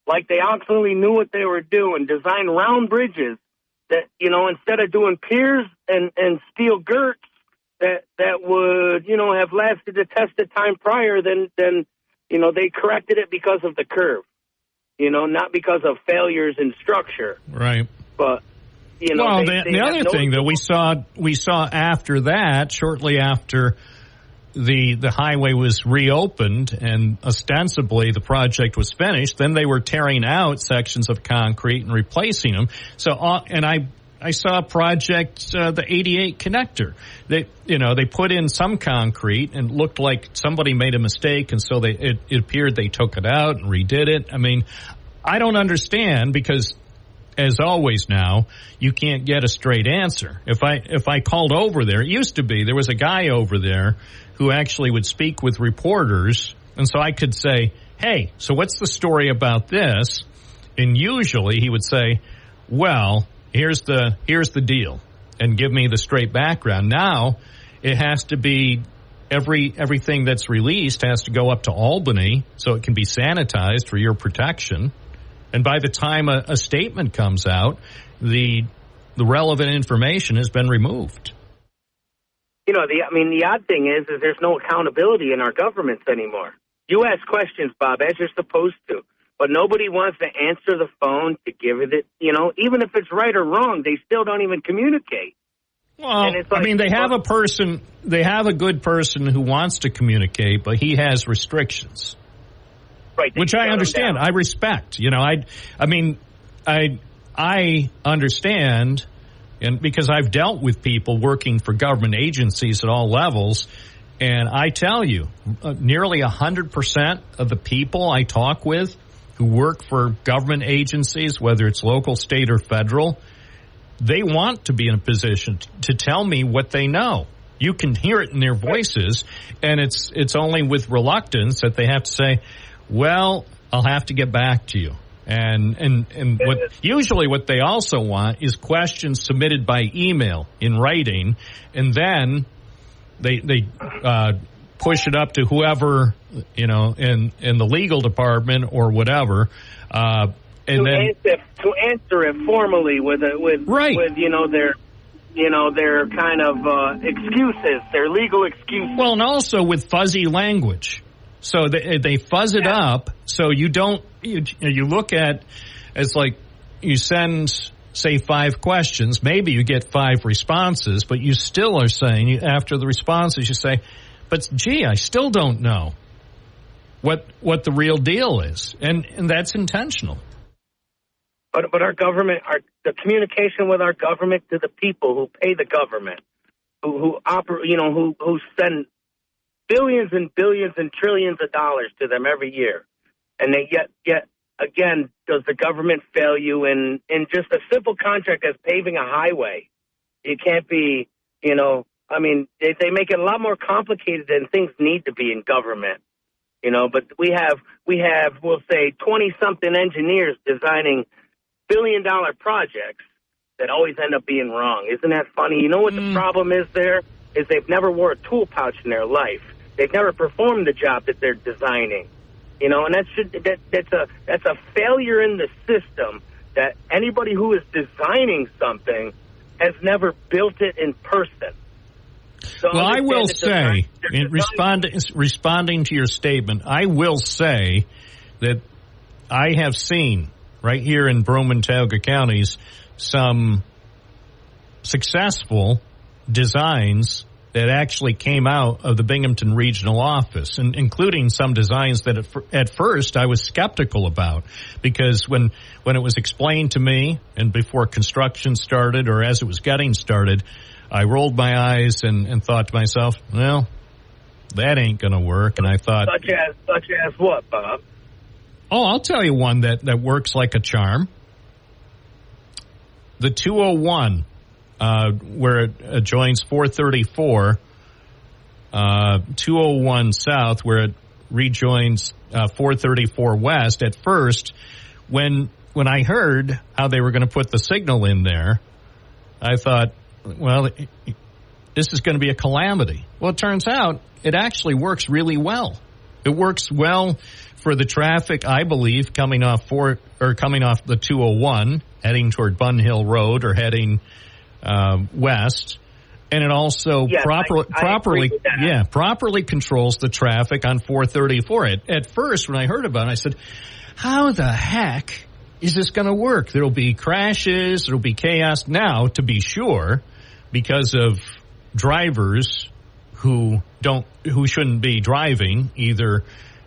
like they absolutely knew what they were doing, designed round bridges that, you know, instead of doing piers and steel girts that would, you know, have lasted the test of time prior, then you know, they corrected it because of the curve, you know, not because of failures in structure. Right. But, you know, well, they the other thing that we saw after that, shortly after the highway was reopened and ostensibly the project was finished, then they were tearing out sections of concrete and replacing them. So, and I saw a project, the 88 connector. They put in some concrete and looked like somebody made a mistake, and so it appeared they took it out and redid it. I mean, I don't understand, because as always now, you can't get a straight answer. If I called over there, it used to be there was a guy over there who actually would speak with reporters, and so I could say, hey, so what's the story about this? And usually he would say, well, here's the deal, and give me the straight background. Now it has to be everything that's released has to go up to Albany so it can be sanitized for your protection. And by the time a statement comes out, the relevant information has been removed. You know, the odd thing is there's no accountability in our governments anymore. You ask questions, Bob, as you're supposed to, but nobody wants to answer the phone to give it, you know, even if it's right or wrong, they still don't even communicate. Well, I mean, they have a good person who wants to communicate, but he has restrictions. Right. Which I understand. I respect. You know, I understand, and because I've dealt with people working for government agencies at all levels, and I tell you, nearly 100% of the people I talk with who work for government agencies, whether it's local, state, or federal, they want to be in a position to tell me what they know. You can hear it in their voices, and it's only with reluctance that they have to say, well, I'll have to get back to you. And usually what they also want is questions submitted by email in writing, and then they push it up to whoever, you know, in the legal department or whatever. To answer it formally with their kind of excuses, their legal excuses. Well, and also with fuzzy language. So they fuzz it up so you don't, you look at, it's like you send, say, 5 questions, maybe you get 5 responses, but you still are saying, after the responses, you say, but gee, I still don't know what the real deal is. And that's intentional. But our government, the communication with our government to the people who pay the government, who operate, you know, who send billions and billions and trillions of dollars to them every year, and they yet again, does the government fail you in just a simple contract as paving a highway? It can't be, you know. I mean, they make it a lot more complicated than things need to be in government, you know. But we have, we'll say, 20-something engineers designing billion-dollar projects that always end up being wrong. Isn't that funny? You know what the problem is there? Is they've never wore a tool pouch in their life. They've never performed the job that they're designing, you know, and that's a failure in the system, that anybody who is designing something has never built it in person. So well, I will say, in responding to your statement, I will say that I have seen right here in Broome and Tioga counties some successful designs that actually came out of the Binghamton Regional Office, and including some designs that at first I was skeptical about, because when it was explained to me and before construction started or as it was getting started, I rolled my eyes and thought to myself, well, that ain't going to work. And I thought... Such as what, Bob? Oh, I'll tell you one that works like a charm. The 201... where it adjoins 434, 201 South, where it rejoins 434 West. At first, when I heard how they were going to put the signal in there, I thought, well, this is going to be a calamity. Well, it turns out it actually works really well. It works well for the traffic, I believe, coming off the 201, heading toward Bun Hill Road or heading west. And it also properly controls the traffic on 434. At first, when I heard about it, I said, how the heck is this going to work? There'll be crashes, there'll be chaos. Now, to be sure, because of drivers who shouldn't be driving, either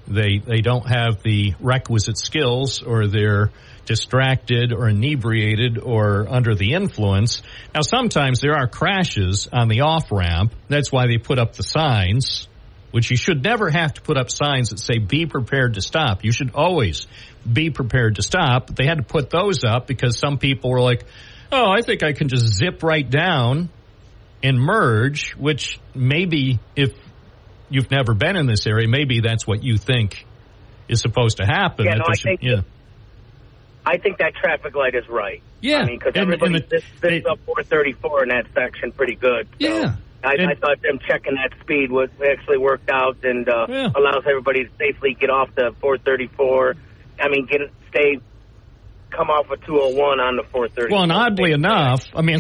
they don't have the requisite skills, or they're distracted or inebriated or under the influence. Now, sometimes there are crashes on the off-ramp. That's why they put up the signs, which you should never have to put up signs that say, be prepared to stop. You should always be prepared to stop. But they had to put those up because some people were like, oh, I think I can just zip right down and merge, which maybe if you've never been in this area, maybe that's what you think is supposed to happen. I think that traffic light is right. Yeah. I mean, because everybody sits up 434 in that section pretty good. So yeah. I thought them checking that speed actually worked out and allows everybody to safely get off the 434. I mean, come off of 201 on the 434. Well, and oddly enough, I mean,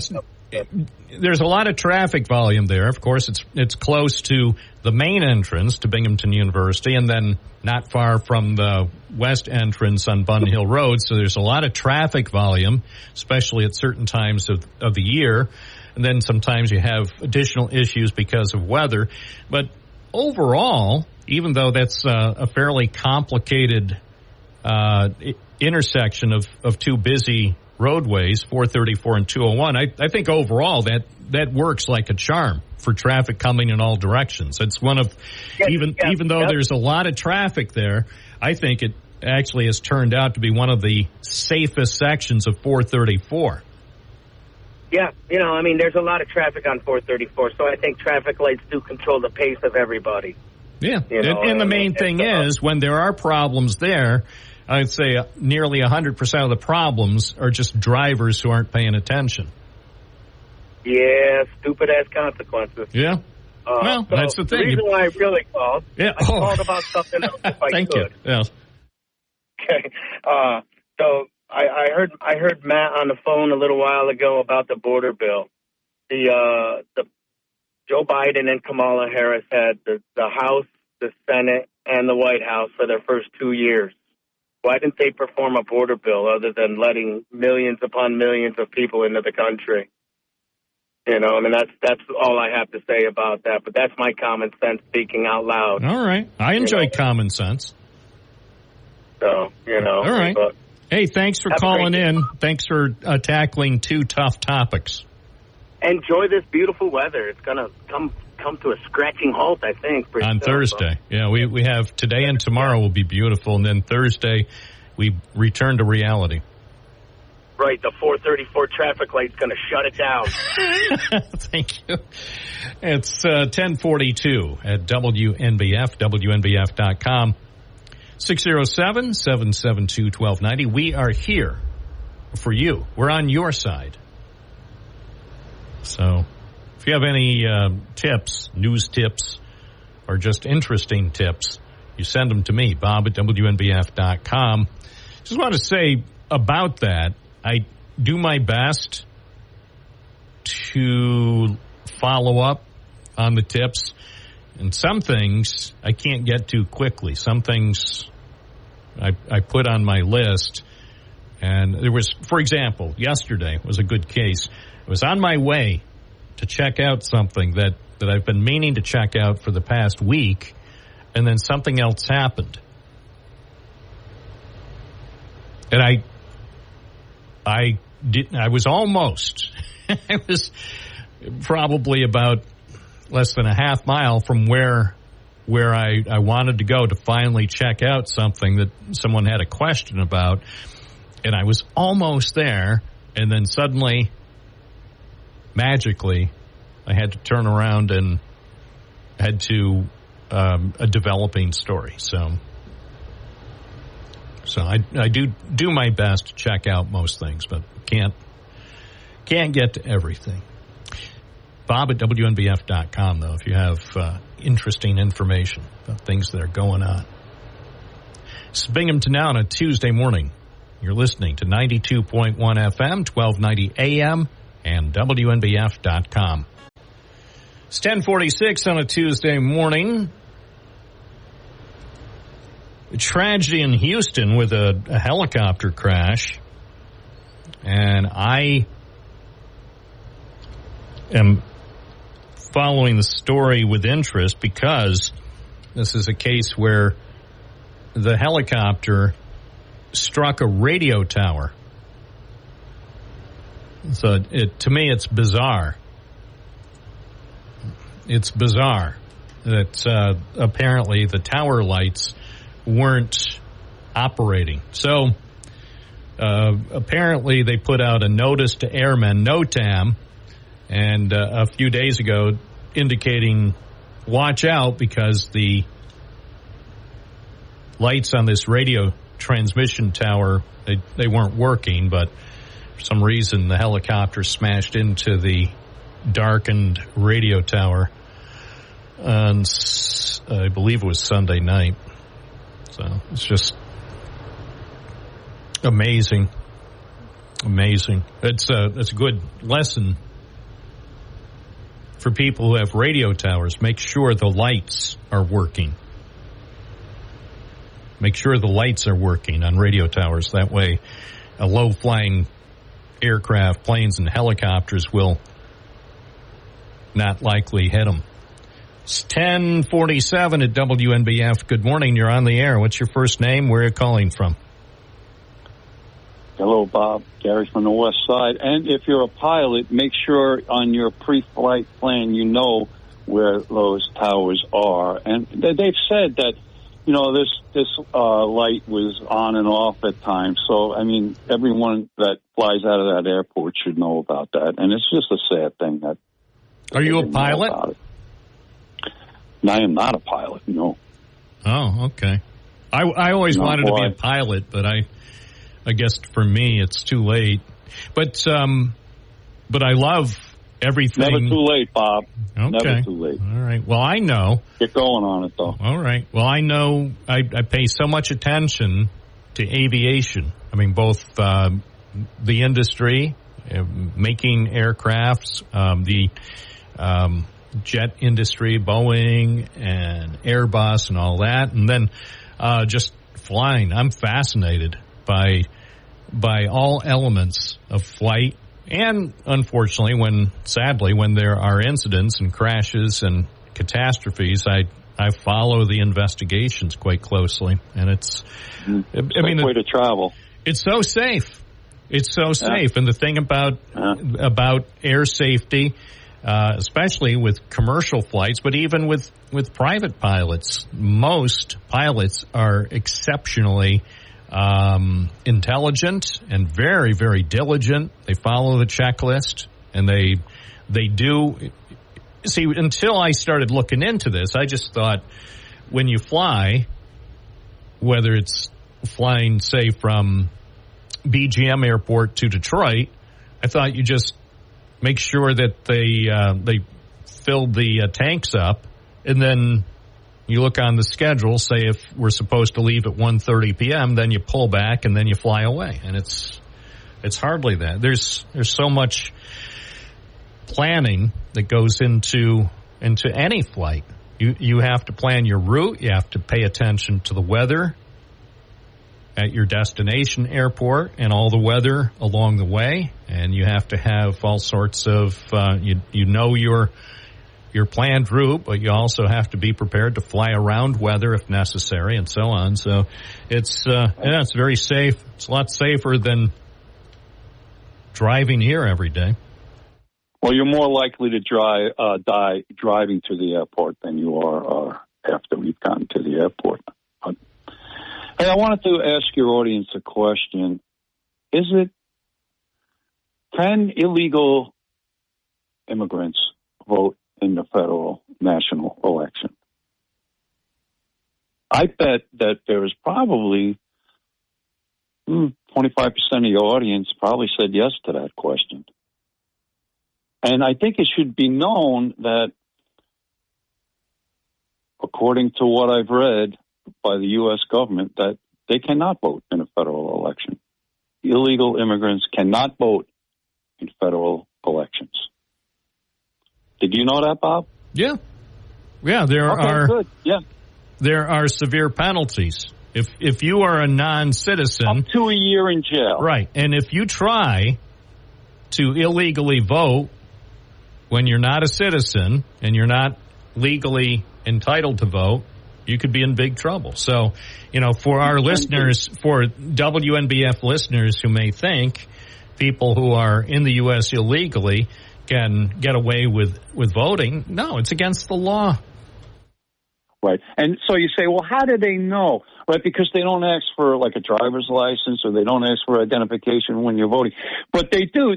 there's a lot of traffic volume there. Of course, it's close to the main entrance to Binghamton University, and then not far from the west entrance on Bun Hill Road. So there's a lot of traffic volume, especially at certain times of the year. And then sometimes you have additional issues because of weather. But overall, even though that's a fairly complicated intersection of two busy roadways, 434 and 201, I think overall that works like a charm for traffic coming in all directions. It's one of, even though there's a lot of traffic there, I think it actually has turned out to be one of the safest sections of 434. Yeah, I mean, there's a lot of traffic on 434, so I think traffic lights do control the pace of everybody. Yeah, and the main thing is, when there are problems there, I'd say nearly 100% of the problems are just drivers who aren't paying attention. Yeah, stupid-ass consequences. Yeah. Well, so that's the thing. The reason why I really called, I called about something else if I Thank could. you. Yes. Okay. So I heard Matt on the phone a little while ago about the border bill. The Joe Biden and Kamala Harris had the House, the Senate, and the White House for their first 2 years. Why didn't they perform a border bill other than letting millions upon millions of people into the country? I mean, that's all I have to say about that. But that's my common sense speaking out loud. All right. I enjoy common sense. So, All right. But hey, thanks for calling in. Thanks for tackling two tough topics. Enjoy this beautiful weather. It's going to come to a scratching halt, I think. On Thursday. Yeah, we have today and tomorrow will be beautiful. And then Thursday, we return to reality. Right, the 434 traffic light's going to shut it down. Thank you. It's 10:42 at WNBF, WNBF.com. 607-772-1290. We are here for you. We're on your side. So if you have any tips, news tips, or just interesting tips, you send them to me, Bob at WNBF.com. Just want to say about that, I do my best to follow up on the tips. And some things I can't get to quickly. Some things I put on my list. And there was, for example, yesterday was a good case. I was on my way to check out something that I've been meaning to check out for the past week, and then something else happened. And I was almost, I was probably about less than a half mile from where I wanted to go to finally check out something that someone had a question about. And I was almost there, and then suddenly, magically, I had to turn around and head to a developing story. So I do my best to check out most things, but can't get to everything. Bob at WNBF.com, though, if you have interesting information about things that are going on. It's Binghamton Now on a Tuesday morning. You're listening to 92.1 FM, 1290 AM, and WNBF.com. It's 10:46 on a Tuesday morning. A tragedy in Houston with a helicopter crash. And I am following the story with interest because this is a case where the helicopter struck a radio tower. So to me, it's bizarre. It's bizarre that apparently the tower lights weren't operating. So apparently they put out a notice to airmen, NOTAM, and a few days ago indicating watch out because the lights on this radio transmission tower, they weren't working, but for some reason the helicopter smashed into the darkened radio tower on, I believe it was Sunday night. So it's just amazing. It's a good lesson for people who have radio towers. Make sure the lights are working. Make sure the lights are working on radio towers. That way, a low-flying aircraft, planes, and helicopters will not likely hit them. It's 10:47 at WNBF. Good morning. You're on the air. What's your first name? Where are you calling from? Hello, Bob. Gary from the West Side. And if you're a pilot, make sure on your pre-flight plan you know where those towers are. And they've said that, you know, this light was on and off at times. So, I mean, everyone that flies out of that airport should know about that. And it's just a sad thing that. Are you a pilot? I am not a pilot, no. Oh, okay. I always wanted to be a pilot, but I guess for me it's too late. But I love everything. Never too late, Bob. Okay. Never too late. All right. Well, I know. Get going on it, though. All right. Well, I know I pay so much attention to aviation. I mean, both the industry, making aircrafts, the jet industry, Boeing and Airbus and all that, and then just flying. I'm fascinated by all elements of flight, and unfortunately, when there are incidents and crashes and catastrophes, I follow the investigations quite closely, and it's way to travel. It's so safe. It's so safe, and the thing about air safety. Especially with commercial flights, but even with private pilots. Most pilots are exceptionally intelligent and very, very diligent. They follow the checklist, and they do. See, until I started looking into this, I just thought when you fly, whether it's flying, say, from BGM Airport to Detroit, I thought you just make sure that they filled the tanks up, and then you look on the schedule, say if we're supposed to leave at 1:30 p.m., then you pull back and then you fly away. And it's hardly that. There's so much planning that goes into any flight. You have to plan your route. You have to pay attention to the weather at your destination airport and all the weather along the way, and you have to have all sorts of your planned route, but you also have to be prepared to fly around weather if necessary, and so on. So it's very safe. It's a lot safer than driving here every day. Well, you're more likely to die driving to the airport than you are after we've gotten to the airport. Hey, I wanted to ask your audience a question. Can illegal immigrants vote in the federal national election? I bet that there is probably 25% of your audience probably said yes to that question. And I think it should be known that, according to what I've read by the U.S. government, that they cannot vote in a federal election. Illegal immigrants cannot vote in federal elections. Did you know that, Bob? Yeah. Yeah, there are severe penalties. If you are a non-citizen, up to a year in jail. Right. And if you try to illegally vote when you're not a citizen and you're not legally entitled to vote, you could be in big trouble. So, for our listeners, for WNBF listeners who may think people who are in the U.S. illegally can get away with voting, no, it's against the law. Right. And so you say, well, how do they know? Right, because they don't ask for like a driver's license or they don't ask for identification when you're voting. But they do.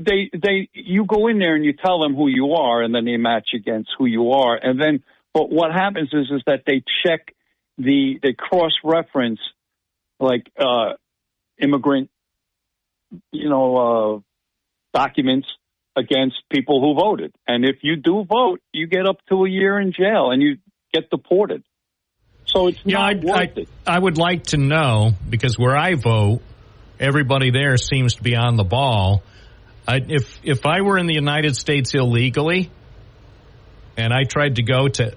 You go in there and you tell them who you are, and then they match against who you are. And then, but what happens is that they check they cross-reference like immigrant, documents against people who voted. And if you do vote, you get up to a year in jail and you get deported. So it's not worth it. I would like to know, because where I vote, everybody there seems to be on the ball. If I were in the United States illegally and I tried to go to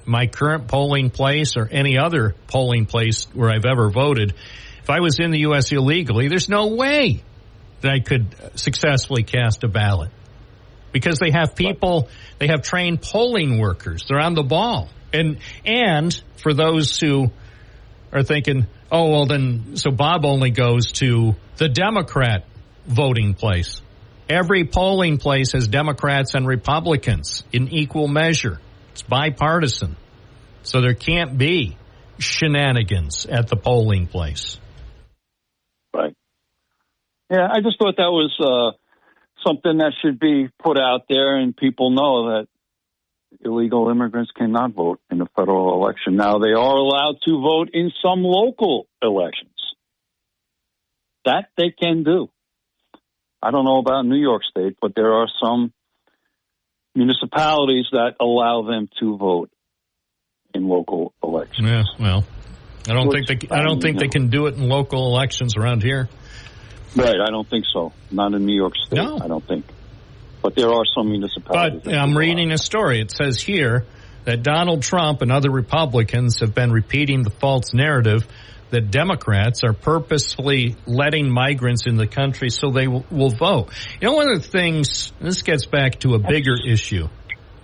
my current polling place or any other polling place where I've ever voted, if I was in the U.S. illegally, there's no way that I could successfully cast a ballot. Because they have people, they have trained polling workers. They're on the ball. And for those who are thinking, oh, well, then, so Bob only goes to the Democrat voting place. Every polling place has Democrats and Republicans in equal measure. It's bipartisan. So there can't be shenanigans at the polling place. Right. Yeah, I just thought that was something that should be put out there, and people know that illegal immigrants cannot vote in a federal election. Now, they are allowed to vote in some local elections. That they can do. I don't know about New York State, but there are some municipalities that allow them to vote in local elections. Yeah, well, I don't think they can do it in local elections around here. Right, I don't think so. Not in New York State, no. I don't think. But there are some municipalities. But I'm reading a story. It says here that Donald Trump and other Republicans have been repeating the false narrative that Democrats are purposefully letting migrants in the country so they will vote. One of the things, this gets back to a bigger issue,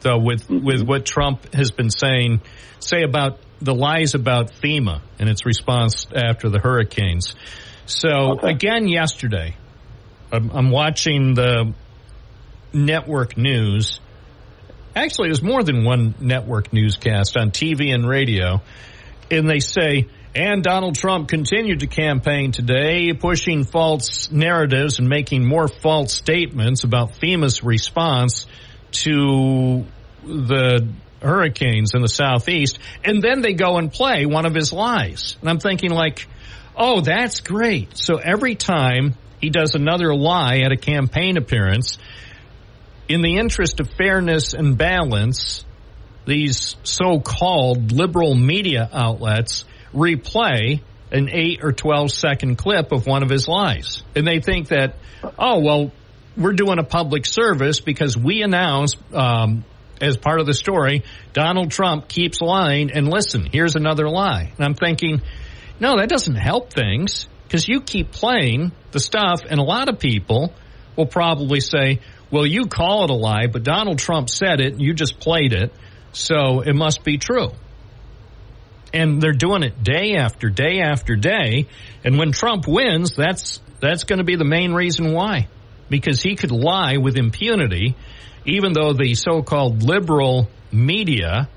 though, with what Trump has been saying, say about the lies about FEMA and its response after the hurricanes. So, again, yesterday, I'm watching the network news. Actually, there's more than one network newscast on TV and radio. And they say, and Donald Trump continued to campaign today, pushing false narratives and making more false statements about FEMA's response to the hurricanes in the Southeast. And then they go and play one of his lies. And I'm thinking like, oh, that's great. So every time he does another lie at a campaign appearance, in the interest of fairness and balance, these so-called liberal media outlets replay an 8 or 12-second clip of one of his lies. And they think that, oh, well, we're doing a public service because we announce, as part of the story, Donald Trump keeps lying, and listen, here's another lie. And I'm thinking, no, that doesn't help things, because you keep playing the stuff, and a lot of people will probably say, well, you call it a lie, but Donald Trump said it, and you just played it, so it must be true. And they're doing it day after day after day, and when Trump wins, that's going to be the main reason why, because he could lie with impunity, even though the so-called liberal media,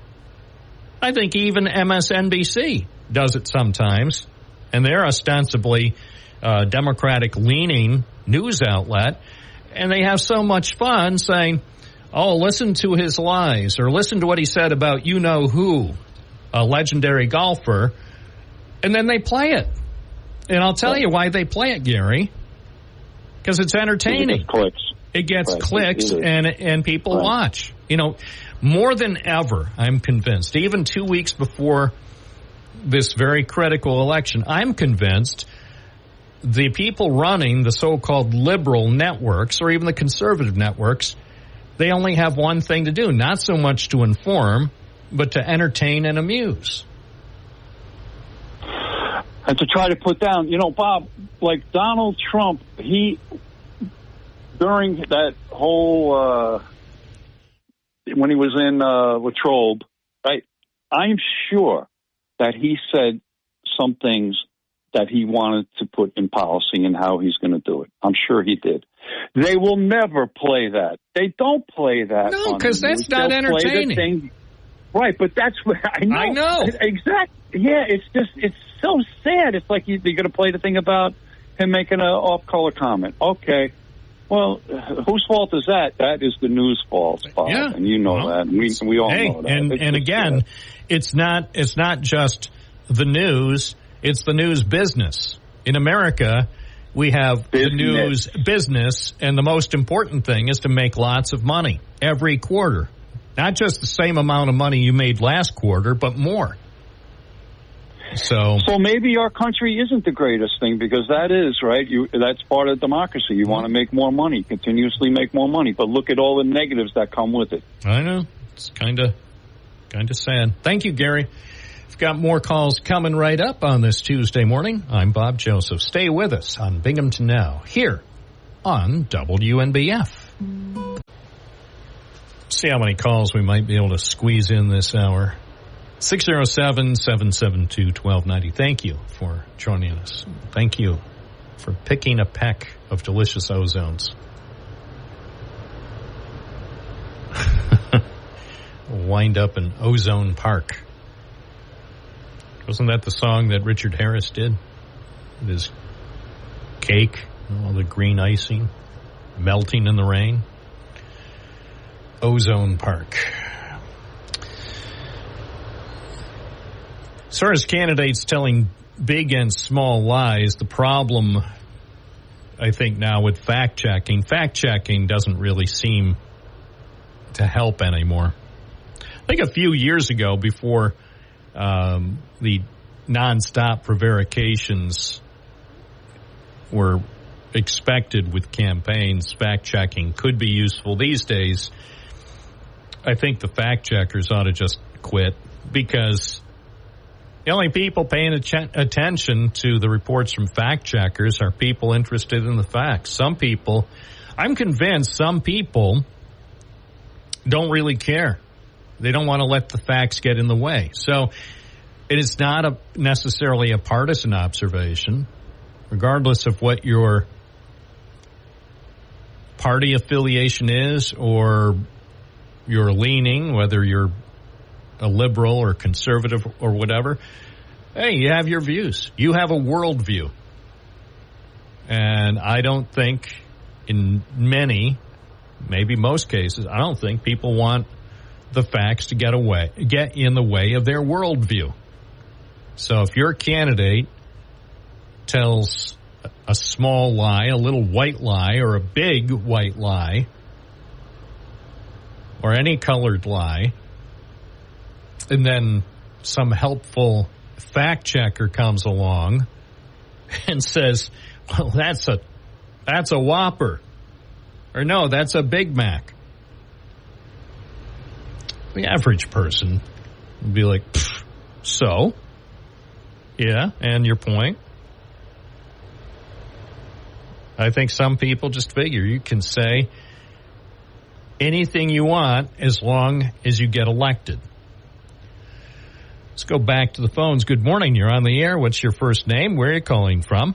I think even MSNBC does it sometimes, and they're ostensibly Democratic-leaning news outlet, and they have so much fun saying, oh, listen to his lies, or listen to what he said about you-know-who, a legendary golfer, and then they play it. And I'll tell you why they play it, Gary, because it's entertaining. It clicks. It gets Right. clicks, and people Right. watch. You know, more than ever, I'm convinced, even 2 weeks before this very critical election, I'm convinced the people running the so-called liberal networks or even the conservative networks, they only have one thing to do, not so much to inform, but to entertain and amuse. And to try to put down, Bob, like Donald Trump, during that whole, when he was in Latrobe, right, I'm sure that he said some things that he wanted to put in policy and how he's going to do it. I'm sure he did. They will never play that. They don't play that. No, because that's not entertaining. Right, but that's what I know. I know. Exactly. Yeah, it's so sad. It's like you're going to play the thing about him making an off-color comment. Okay. Well, whose fault is that? That is the news fault, Bob, yeah. And you know that. And we all know that. And again, it's not just the news, it's the news business. In America, we have the news business, and the most important thing is to make lots of money every quarter. Not just the same amount of money you made last quarter, but more. So maybe our country isn't the greatest thing, because that is, right, that's part of democracy. You want to make more money, continuously make more money, but look at all the negatives that come with it. I know. It's kind of sad. Thank you, Gary. We've got more calls coming right up on this Tuesday morning. I'm Bob Joseph. Stay with us on Binghamton Now, here on WNBF. See how many calls we might be able to squeeze in this hour. 607-772-1290. Thank you for joining us. Thank you for picking a peck of delicious ozones. Wind up in Ozone Park. Wasn't that the song that Richard Harris did? With his cake, all the green icing, melting in the rain. Ozone Park. As far as candidates telling big and small lies, the problem, I think now with fact-checking doesn't really seem to help anymore. I think a few years ago, before the nonstop prevarications were expected with campaigns, fact-checking could be useful. These days, I think the fact-checkers ought to just quit, because the only people paying attention to the reports from fact-checkers are people interested in the facts. I'm convinced some people don't really care. They don't want to let the facts get in the way. So it is not necessarily a partisan observation, regardless of what your party affiliation is or your leaning, whether you're a liberal or conservative or whatever. Hey, you have your views. You have a worldview. And I don't think in many, maybe most cases, I don't think people want the facts to get in the way of their worldview. So if your candidate tells a small lie, a little white lie, or a big white lie, or any colored lie, and then some helpful fact checker comes along and says, well, that's a Whopper, or no, that's a Big Mac. The average person would be like, so? Yeah, and your point? I think some people just figure you can say anything you want as long as you get elected. Let's go back to the phones. Good morning. You're on the air. What's your first name? Where are you calling from?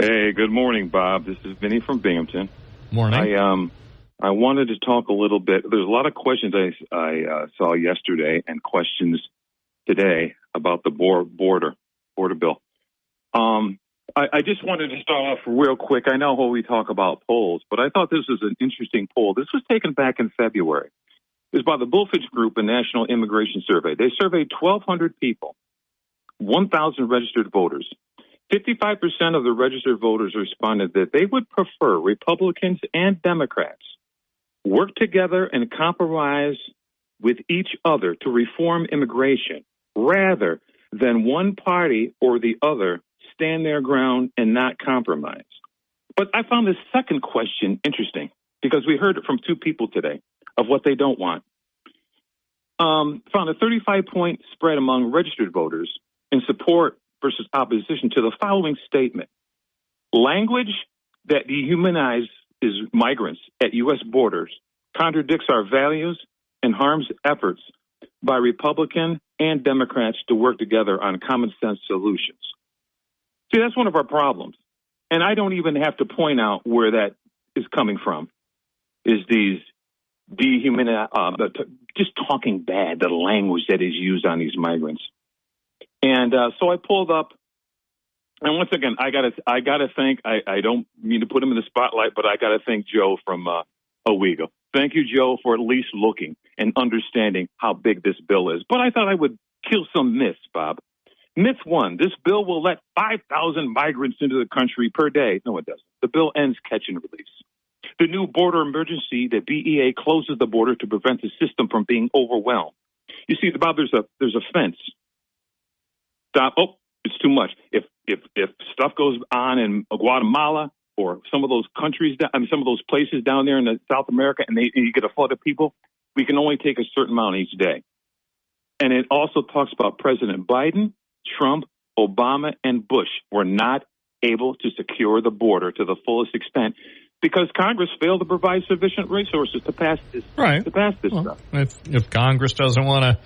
Hey, good morning, Bob. This is Vinny from Binghamton. Morning. I wanted to talk a little bit. There's a lot of questions I saw yesterday and questions today about the border bill. I just wanted to start off real quick. I know we talk about polls, but I thought this was an interesting poll. This was taken back in February. It was by the Bullfinch Group, a national immigration survey. They surveyed 1,200 people, 1,000 registered voters, 55% of the registered voters responded that they would prefer Republicans and Democrats work together and compromise with each other to reform immigration rather than one party or the other stand their ground and not compromise. But I found this second question interesting because we heard it from two people today of what they don't want. Found a 35-point spread among registered voters in support versus opposition to the following statement. Language that dehumanizes migrants at U.S. borders contradicts our values and harms efforts by Republican and Democrats to work together on common sense solutions. See, that's one of our problems. And I don't even have to point out where that is coming from, is these just talking bad, the language that is used on these migrants. And so I pulled up, and once again, I gotta thank. I don't mean to put him in the spotlight, but I gotta thank Joe from Owego. Thank you, Joe, for at least looking and understanding how big this bill is. But I thought I would kill some myths, Bob. Myth one: this bill will let 5,000 migrants into the country per day. No, it doesn't. The bill ends catch and release. The new border emergency, the BEA, closes the border to prevent the system from being overwhelmed. You see, Bob, there's a fence. Stop. Oh, it's too much. If stuff goes on in Guatemala or some of those countries, some of those places down there in South America, and you get a flood of people, we can only take a certain amount each day. And it also talks about President Biden, Trump, Obama, and Bush were not able to secure the border to the fullest extent because Congress failed to provide sufficient resources to pass this. Right. To pass this stuff. If Congress doesn't want to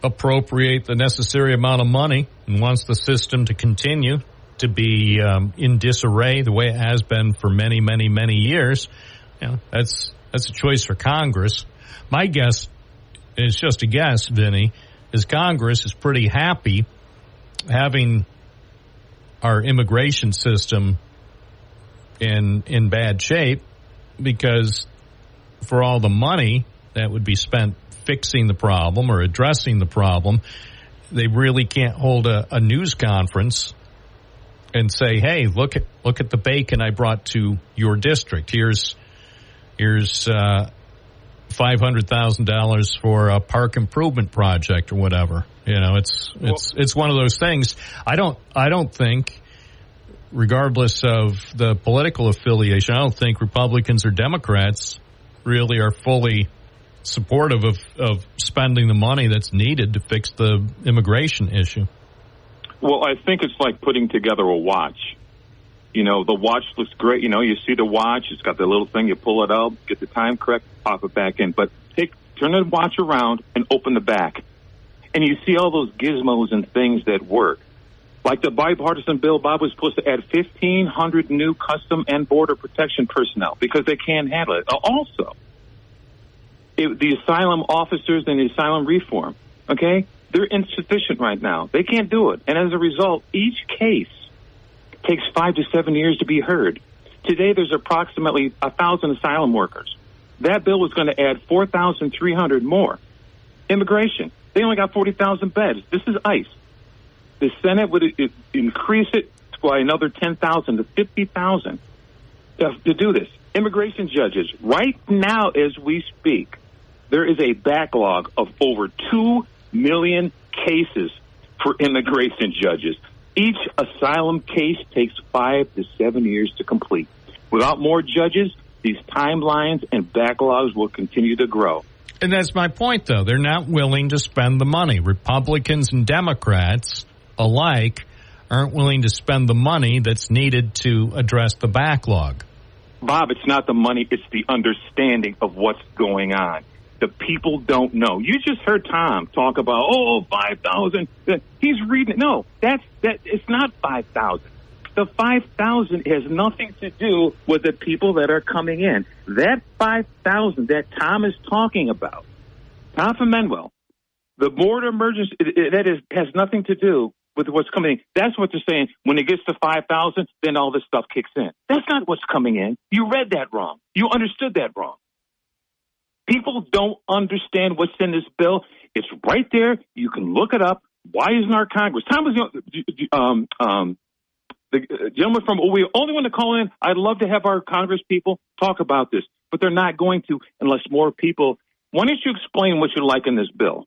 appropriate the necessary amount of money and wants the system to continue to be in disarray the way it has been for many, many, many years, that's a choice for Congress. My guess, and it's just a guess, Vinny, is Congress is pretty happy having our immigration system in bad shape because for all the money that would be spent fixing the problem or addressing the problem, they really can't hold a news conference and say, "Hey, look at the bacon I brought to your district. Here's $500,000 for a park improvement project or whatever." It's one of those things. I don't think, regardless of the political affiliation, I don't think Republicans or Democrats really are fully supportive of spending the money that's needed to fix the immigration issue. Well, I think it's like putting together a watch. The watch looks great. You see the watch. It's got the little thing. You pull it out, get the time correct, pop it back in. But turn the watch around and open the back. And you see all those gizmos and things that work. Like the bipartisan bill, Bob, was supposed to add 1,500 new custom and border protection personnel because they can't handle it. Also, the asylum officers and the asylum reform, okay, they're insufficient right now. They can't do it. And as a result, each case takes 5 to 7 years to be heard. Today, there's approximately 1,000 asylum workers. That bill was going to add 4,300 more. Immigration, they only got 40,000 beds. This is ICE. The Senate would increase it by another 10,000 to 50,000 to do this. Immigration judges, right now as we speak, there is a backlog of over 2 million cases for immigration judges. Each asylum case takes 5 to 7 years to complete. Without more judges, these timelines and backlogs will continue to grow. And that's my point, though. They're not willing to spend the money. Republicans and Democrats alike aren't willing to spend the money that's needed to address the backlog. Bob, it's not the money, it's the understanding of what's going on. The people don't know. You just heard Tom talk about, 5,000. He's reading it. No, it's not 5,000. The 5,000 has nothing to do with the people that are coming in. That 5,000 that Tom is talking about, Tom from Manuel, the border emergency, has nothing to do with what's coming in. That's what they're saying. When it gets to 5,000, then all this stuff kicks in. That's not what's coming in. You read that wrong. You understood that wrong. People don't understand what's in this bill. It's right there. You can look it up. Why isn't our Congress? Thomas, the gentleman from we only want to call in. I'd love to have our Congress people talk about this, but they're not going to unless more people. Why don't you explain what you like in this bill?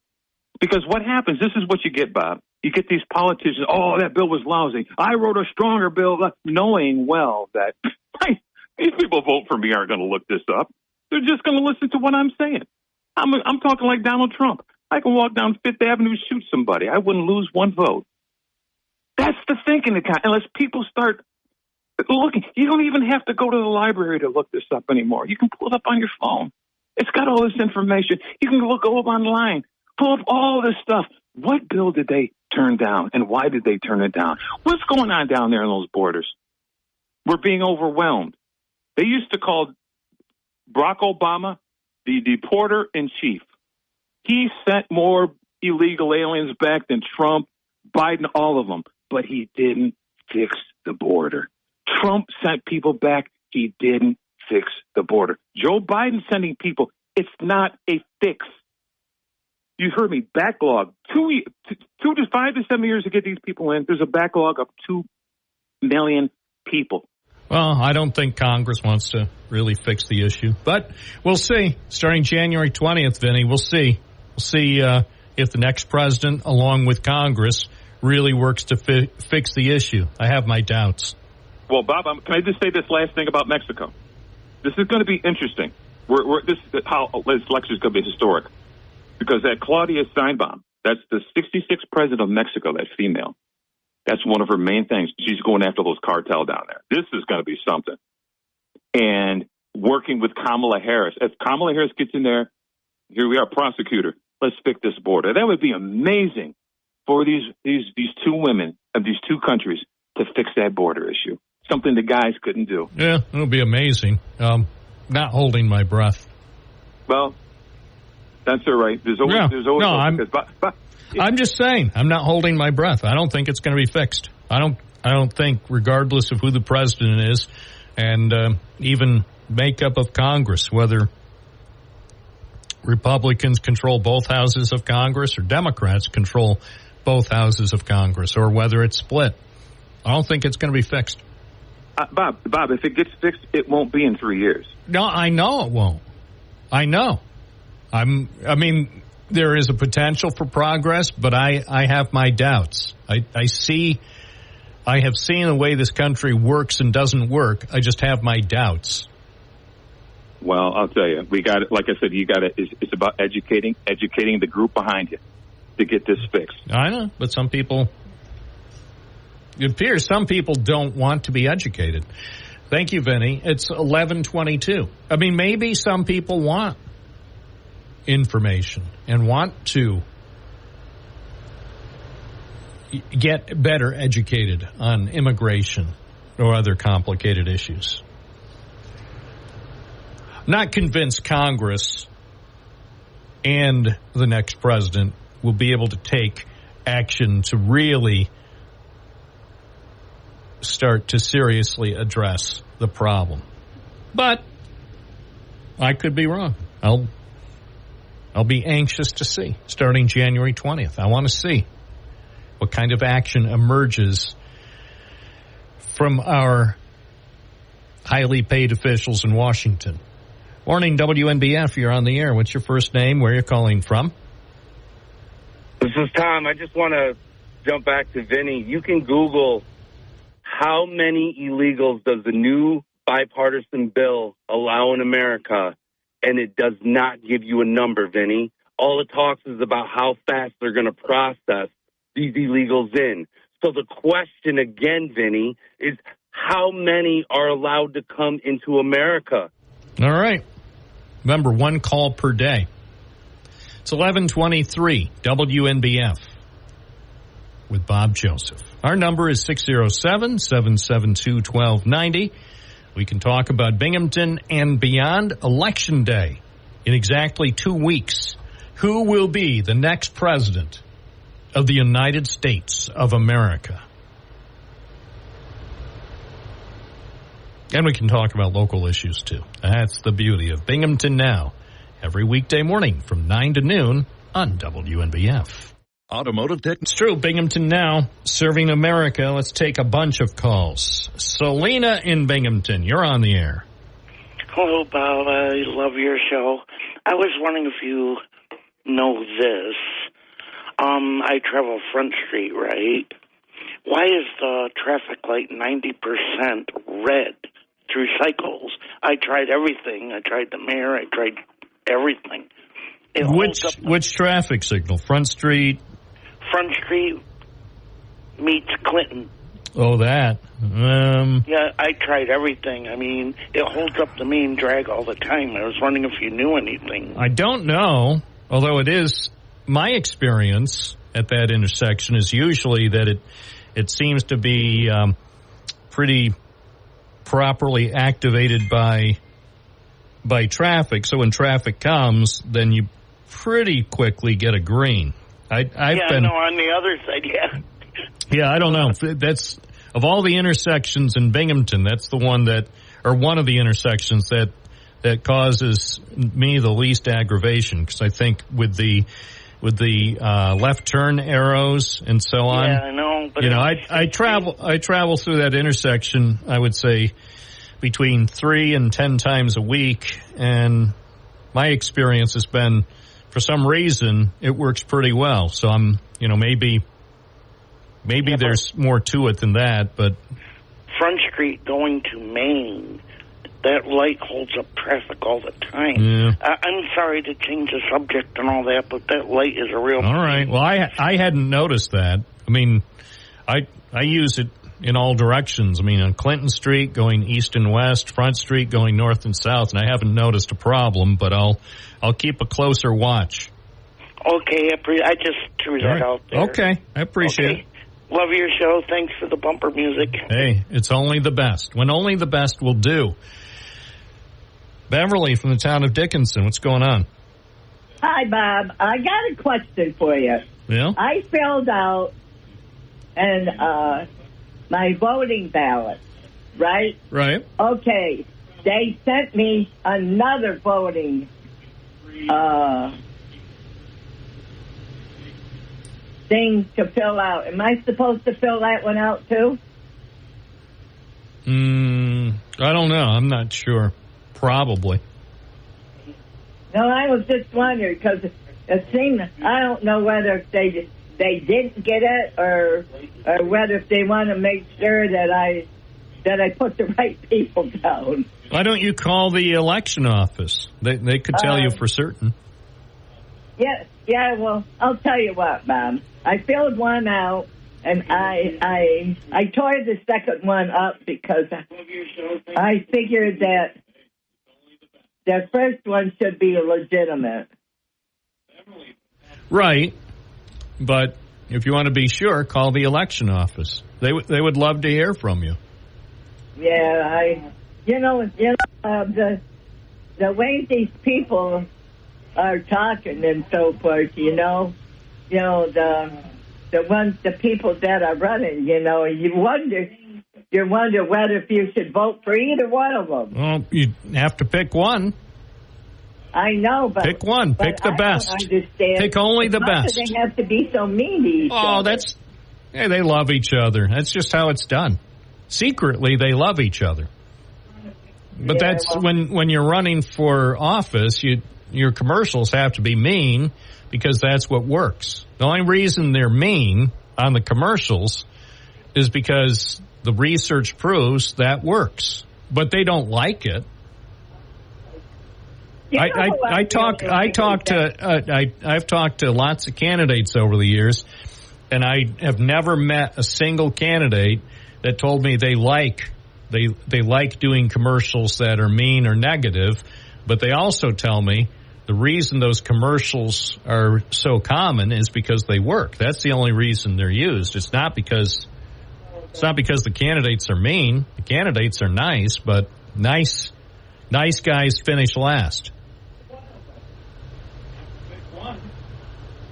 Because what happens, this is what you get, Bob. You get these politicians, oh, that bill was lousy. I wrote a stronger bill, knowing well that these people vote for me aren't going to look this up. They're just going to listen to what I'm saying. I'm talking like Donald Trump. I can walk down Fifth Avenue and shoot somebody. I wouldn't lose one vote. That's the thinking. Unless people start looking, you don't even have to go to the library to look this up anymore. You can pull it up on your phone. It's got all this information. You can go up online, pull up all this stuff. What bill did they turn down, and why did they turn it down? What's going on down there in those borders? We're being overwhelmed. They used to call Barack Obama the deporter in chief. He sent more illegal aliens back than Trump, Biden, all of them. But he didn't fix the border. Trump sent people back. He didn't fix the border. Joe Biden sending people. It's not a fix. You heard me. Backlog. 2 to 5 to 7 years to get these people in. There's a backlog of 2 million people. Well, I don't think Congress wants to really fix the issue, but we'll see. Starting January 20th, Vinny, we'll see. We'll see if the next president, along with Congress, really works to fix the issue. I have my doubts. Well, Bob, can I just say this last thing about Mexico? This is going to be interesting. This lecture is going to be historic. Because that Claudia Steinbaum, that's the 66th president of Mexico, that female. That's one of her main things. She's going after those cartel down there. This is going to be something. And working with Kamala Harris. If Kamala Harris gets in there, here we are, prosecutor, let's fix this border. That would be amazing for these two women of these two countries to fix that border issue. Something the guys couldn't do. Yeah, it'll be amazing. Not holding my breath. Well, that's all right. There's always I'm just saying, I'm not holding my breath. I don't think it's going to be fixed. I don't think, regardless of who the president is, and even makeup of Congress, whether Republicans control both houses of Congress or Democrats control both houses of Congress, or whether it's split, I don't think it's going to be fixed. Bob, if it gets fixed, it won't be in 3 years. No, I know it won't. I know. I mean, there is a potential for progress, but I have my doubts. I have seen the way this country works and doesn't work. I just have my doubts. Well, I'll tell you, we got it. Like I said, it's about educating the group behind you to get this fixed. I know, but it appears some people don't want to be educated. Thank you, Vinny. It's 11:22. I mean, maybe some people want information and want to get better educated on immigration or other complicated issues. Not convinced Congress and the next president will be able to take action to really start to seriously address the problem. But I could be wrong. I'll be anxious to see starting January 20th. I want to see what kind of action emerges from our highly paid officials in Washington. Morning, WNBF. You're on the air. What's your first name? Where are you calling from? This is Tom. I just want to jump back to Vinny. You can Google how many illegals does the new bipartisan bill allow in America, and it does not give you a number, Vinny. All it talks is about how fast they're going to process these illegals in. So the question again, Vinny, is how many are allowed to come into America? All right. Remember, one call per day. It's 11:23, WNBF with Bob Joseph. Our number is 607-772-1290. We can talk about Binghamton and beyond. Election Day in exactly 2 weeks. Who will be the next president of the United States of America? And we can talk about local issues, too. That's the beauty of Binghamton Now, every weekday morning from 9 to noon on WNBF. Automotive Tech. It's true. Binghamton Now, serving America. Let's take a bunch of calls. Selena in Binghamton, you're on the air. Hello, Bob. I love your show. I was wondering if you know this. I travel Front Street, right? Why is the traffic light 90% red through cycles? I tried everything. I tried the mayor. I tried everything. Which traffic signal? Front Street? Front Street meets Clinton. Oh, that. Yeah, I tried everything. I mean, it holds up the main drag all the time. I was wondering if you knew anything. I don't know, although it is my experience at that intersection is usually that it seems to be pretty properly activated by traffic. So when traffic comes, then you pretty quickly get a green. On the other side, yeah. Yeah, I don't know. That's of all the intersections in Binghamton, that's the one one of the intersections that causes me the least aggravation, because I think with the left turn arrows and so on. Yeah, I know. But I travel through that intersection, I would say, between 3 and 10 times a week, and my experience has been, for some reason, it works pretty well. So I'm, maybe there's more to it than that, but Front Street going to Maine, that light holds up traffic all the time. Yeah. I'm sorry to change the subject and all that, but that light is a real all right. Well, I hadn't noticed that. I mean, I use it in all directions. I mean, on Clinton Street going east and west, Front Street going north and south, and I haven't noticed a problem, but I'll keep a closer watch. Okay, I just threw that out there. Okay, I appreciate it. Love your show. Thanks for the bumper music. Hey, it's only the best. When only the best will do. Beverly from the town of Dickinson, what's going on? Hi, Bob. I got a question for you. Yeah? I filled out my voting ballot, right? Right. Okay. They sent me another voting thing to fill out. Am I supposed to fill that one out too? I don't know. I'm not sure. Probably. No, I was just wondering because it seemed, I don't know whether they didn't get it or whether if they want to make sure that I put the right people down. Why don't you call the election office? They could tell you for certain. Yeah, well, I'll tell you what, Bob. I filled one out, and I tore the second one up because I figured that the first one should be legitimate. Right, but if you want to be sure, call the election office. They would love to hear from you. Yeah, the way these people are talking and so forth, the people that are running, you wonder whether if you should vote for either one of them. Well, you have to pick one. I know, but pick one. Pick the best. I don't understand. Pick only the best. They have to be so mean to each other. They love each other. That's just how it's done. Secretly, they love each other. But when you're running for office, your commercials have to be mean because that's what works. The only reason they're mean on the commercials is because the research proves that works. But they don't like it. I've talked to lots of candidates over the years, and I have never met a single candidate that told me they like doing commercials that are mean or negative, but they also tell me the reason those commercials are so common is because they work. That's the only reason they're used. It's not because the candidates are mean. The candidates are nice, but nice guys finish last.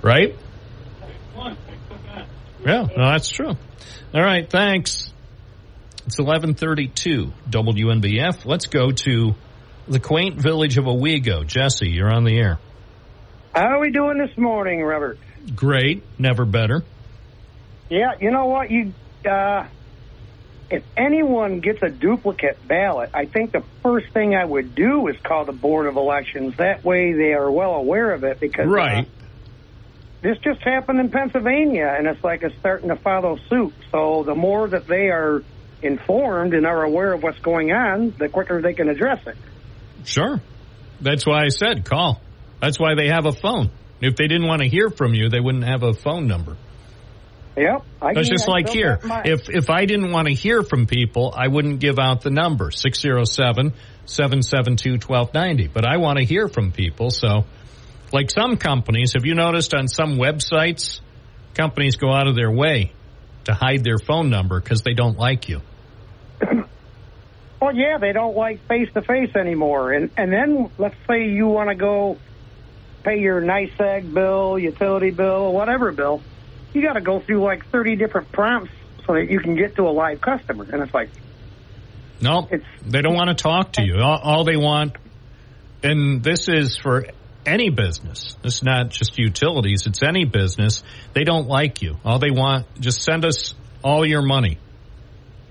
Right? Yeah, no, that's true. All right, thanks. It's 11:32 WNBF. Let's go to the quaint village of Owego. Jesse, you're on the air. How are we doing this morning, Robert? Great, never better. Yeah, you know what? If anyone gets a duplicate ballot, I think the first thing I would do is call the Board of Elections. That way they are well aware of it, because right. This just happened in Pennsylvania, and it's like it's starting to follow suit. So the more that they are informed and are aware of what's going on, the quicker they can address it. Sure. That's why I said call. That's why they have a phone. If they didn't want to hear from you, they wouldn't have a phone number. Yep. That's just like here. If I didn't want to hear from people, I wouldn't give out the number, 607-772-1290. But I want to hear from people, so like some companies, have you noticed on some websites, companies go out of their way to hide their phone number because they don't like you? Well, yeah, they don't like face-to-face anymore. And then let's say you want to go pay your NYSEG bill, utility bill, whatever bill. You got to go through like 30 different prompts so that you can get to a live customer. And it's like... No, they don't want to talk to you. All they want, and this is for any business. It's not just utilities. It's any business. They don't like you. All they want, just send us all your money.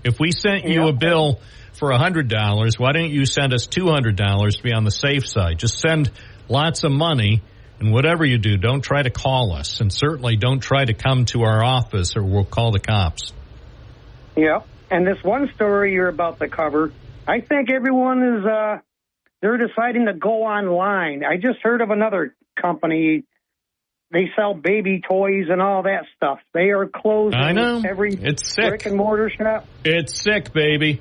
If we sent you a bill for $100, why don't you send us $200 to be on the safe side? Just send lots of money, and whatever you do, don't try to call us, and certainly don't try to come to our office or we'll call the cops. Yeah, and this one story you're about to cover, I think everyone is, they're deciding to go online. I just heard of another company. They sell baby toys and all that stuff. They are closing every brick and mortar shop. It's sick, baby.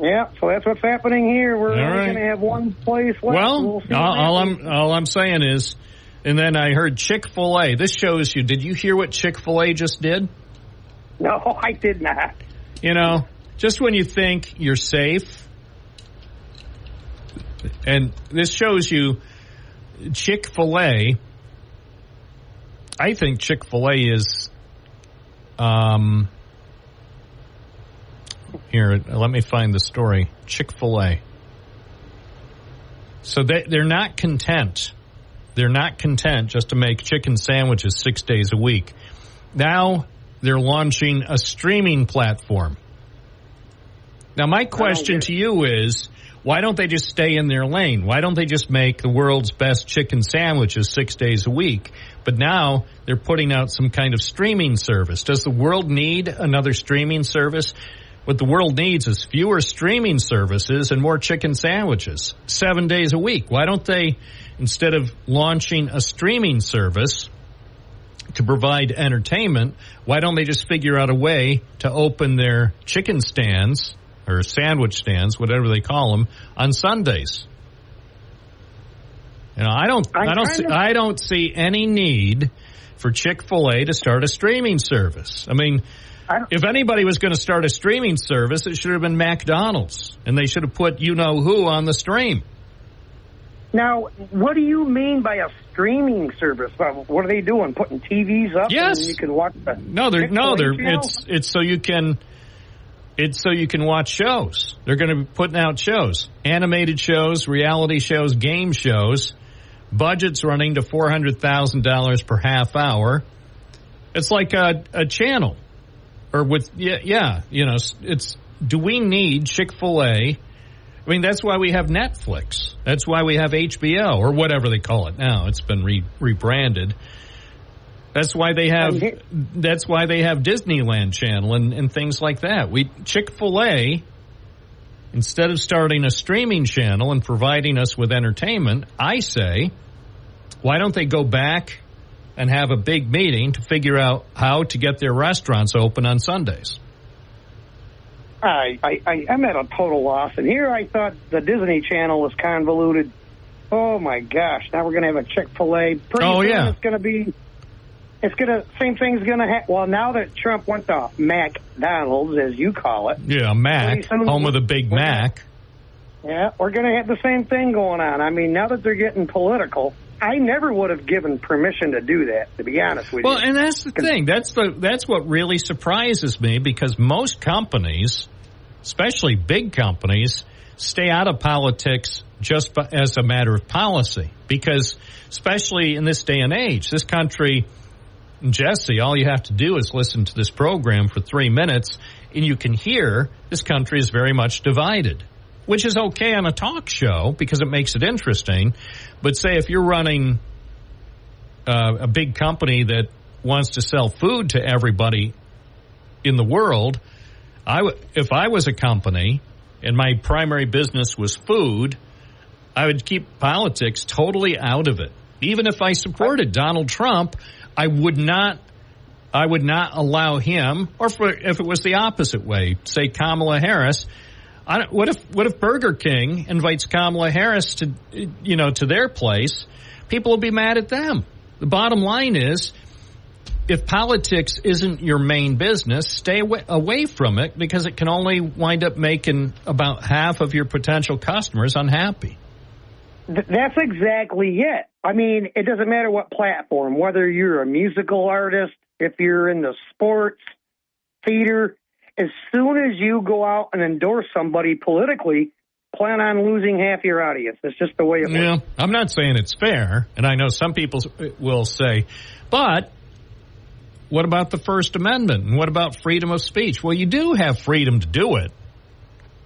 Yeah, so that's what's happening here. We're only going to have one place left. Well, all I'm saying is, and then I heard Chick-fil-A. This shows you. Did you hear what Chick-fil-A just did? No, I did not. You know, just when you think you're safe, and this shows you Chick-fil-A. I think Chick-fil-A is, here, let me find the story. Chick-fil-A. So they're not content. They're not content just to make chicken sandwiches 6 days a week. Now they're launching a streaming platform. Now my question to you is, why don't they just stay in their lane? Why don't they just make the world's best chicken sandwiches 6 days a week? But now they're putting out some kind of streaming service. Does the world need another streaming service? What the world needs is fewer streaming services and more chicken sandwiches 7 days a week. Why don't they, instead of launching a streaming service to provide entertainment, why don't they just figure out a way to open their chicken stands or sandwich stands, whatever they call them, on Sundays? You know, I don't see any need for Chick-fil-A to start a streaming service. I mean, if anybody was going to start a streaming service, it should have been McDonald's, and they should have put you-know-who on the stream. Now, what do you mean by a streaming service? What are they doing? Putting TVs up? Yes. And you can watch the it's so you can watch shows. They're going to be putting out shows, animated shows, reality shows, game shows. Budget's running to $400,000 per half hour. It's like a channel. Or with, it's, do we need Chick-fil-A? I mean, that's why we have Netflix. That's why we have HBO, or whatever they call it now. It's been rebranded. That's why they have Disneyland Channel and things like that. Chick-fil-A, instead of starting a streaming channel and providing us with entertainment, I say, why don't they go back and have a big meeting to figure out how to get their restaurants open on Sundays? I'm at a total loss. And here I thought the Disney Channel was convoluted. Oh, my gosh. Now we're going to have a Chick-fil-A. Pretty soon it's going to be... same thing's going to happen. Well, now that Trump went to McDonald's, as you call it. Yeah, Mac, home of the Big Mac. Yeah, we're going to have the same thing going on. I mean, now that they're getting political, I never would have given permission to do that, to be honest with you. Well, and that's the thing. That's what really surprises me, because most companies, especially big companies, stay out of politics just as a matter of policy. Because especially in this day and age, this country Jesse, all you have to do is listen to this program for 3 minutes, and you can hear this country is very much divided, which is okay on a talk show because it makes it interesting. But say if you're running a big company that wants to sell food to everybody in the world, if I was a company and my primary business was food, I would keep politics totally out of it. Even if I supported Donald Trump, I would not allow him, or if it was the opposite way, say Kamala Harris. What if Burger King invites Kamala Harris to their place? People will be mad at them. The bottom line is, if politics isn't your main business, stay away from it, because it can only wind up making about half of your potential customers unhappy. That's exactly it. I mean, it doesn't matter what platform, whether you're a musical artist, if you're in the sports, theater, as soon as you go out and endorse somebody politically, plan on losing half your audience. That's just the way it works. Yeah, I'm not saying it's fair, and I know some people will say, but what about the First Amendment? And what about freedom of speech? Well, you do have freedom to do it.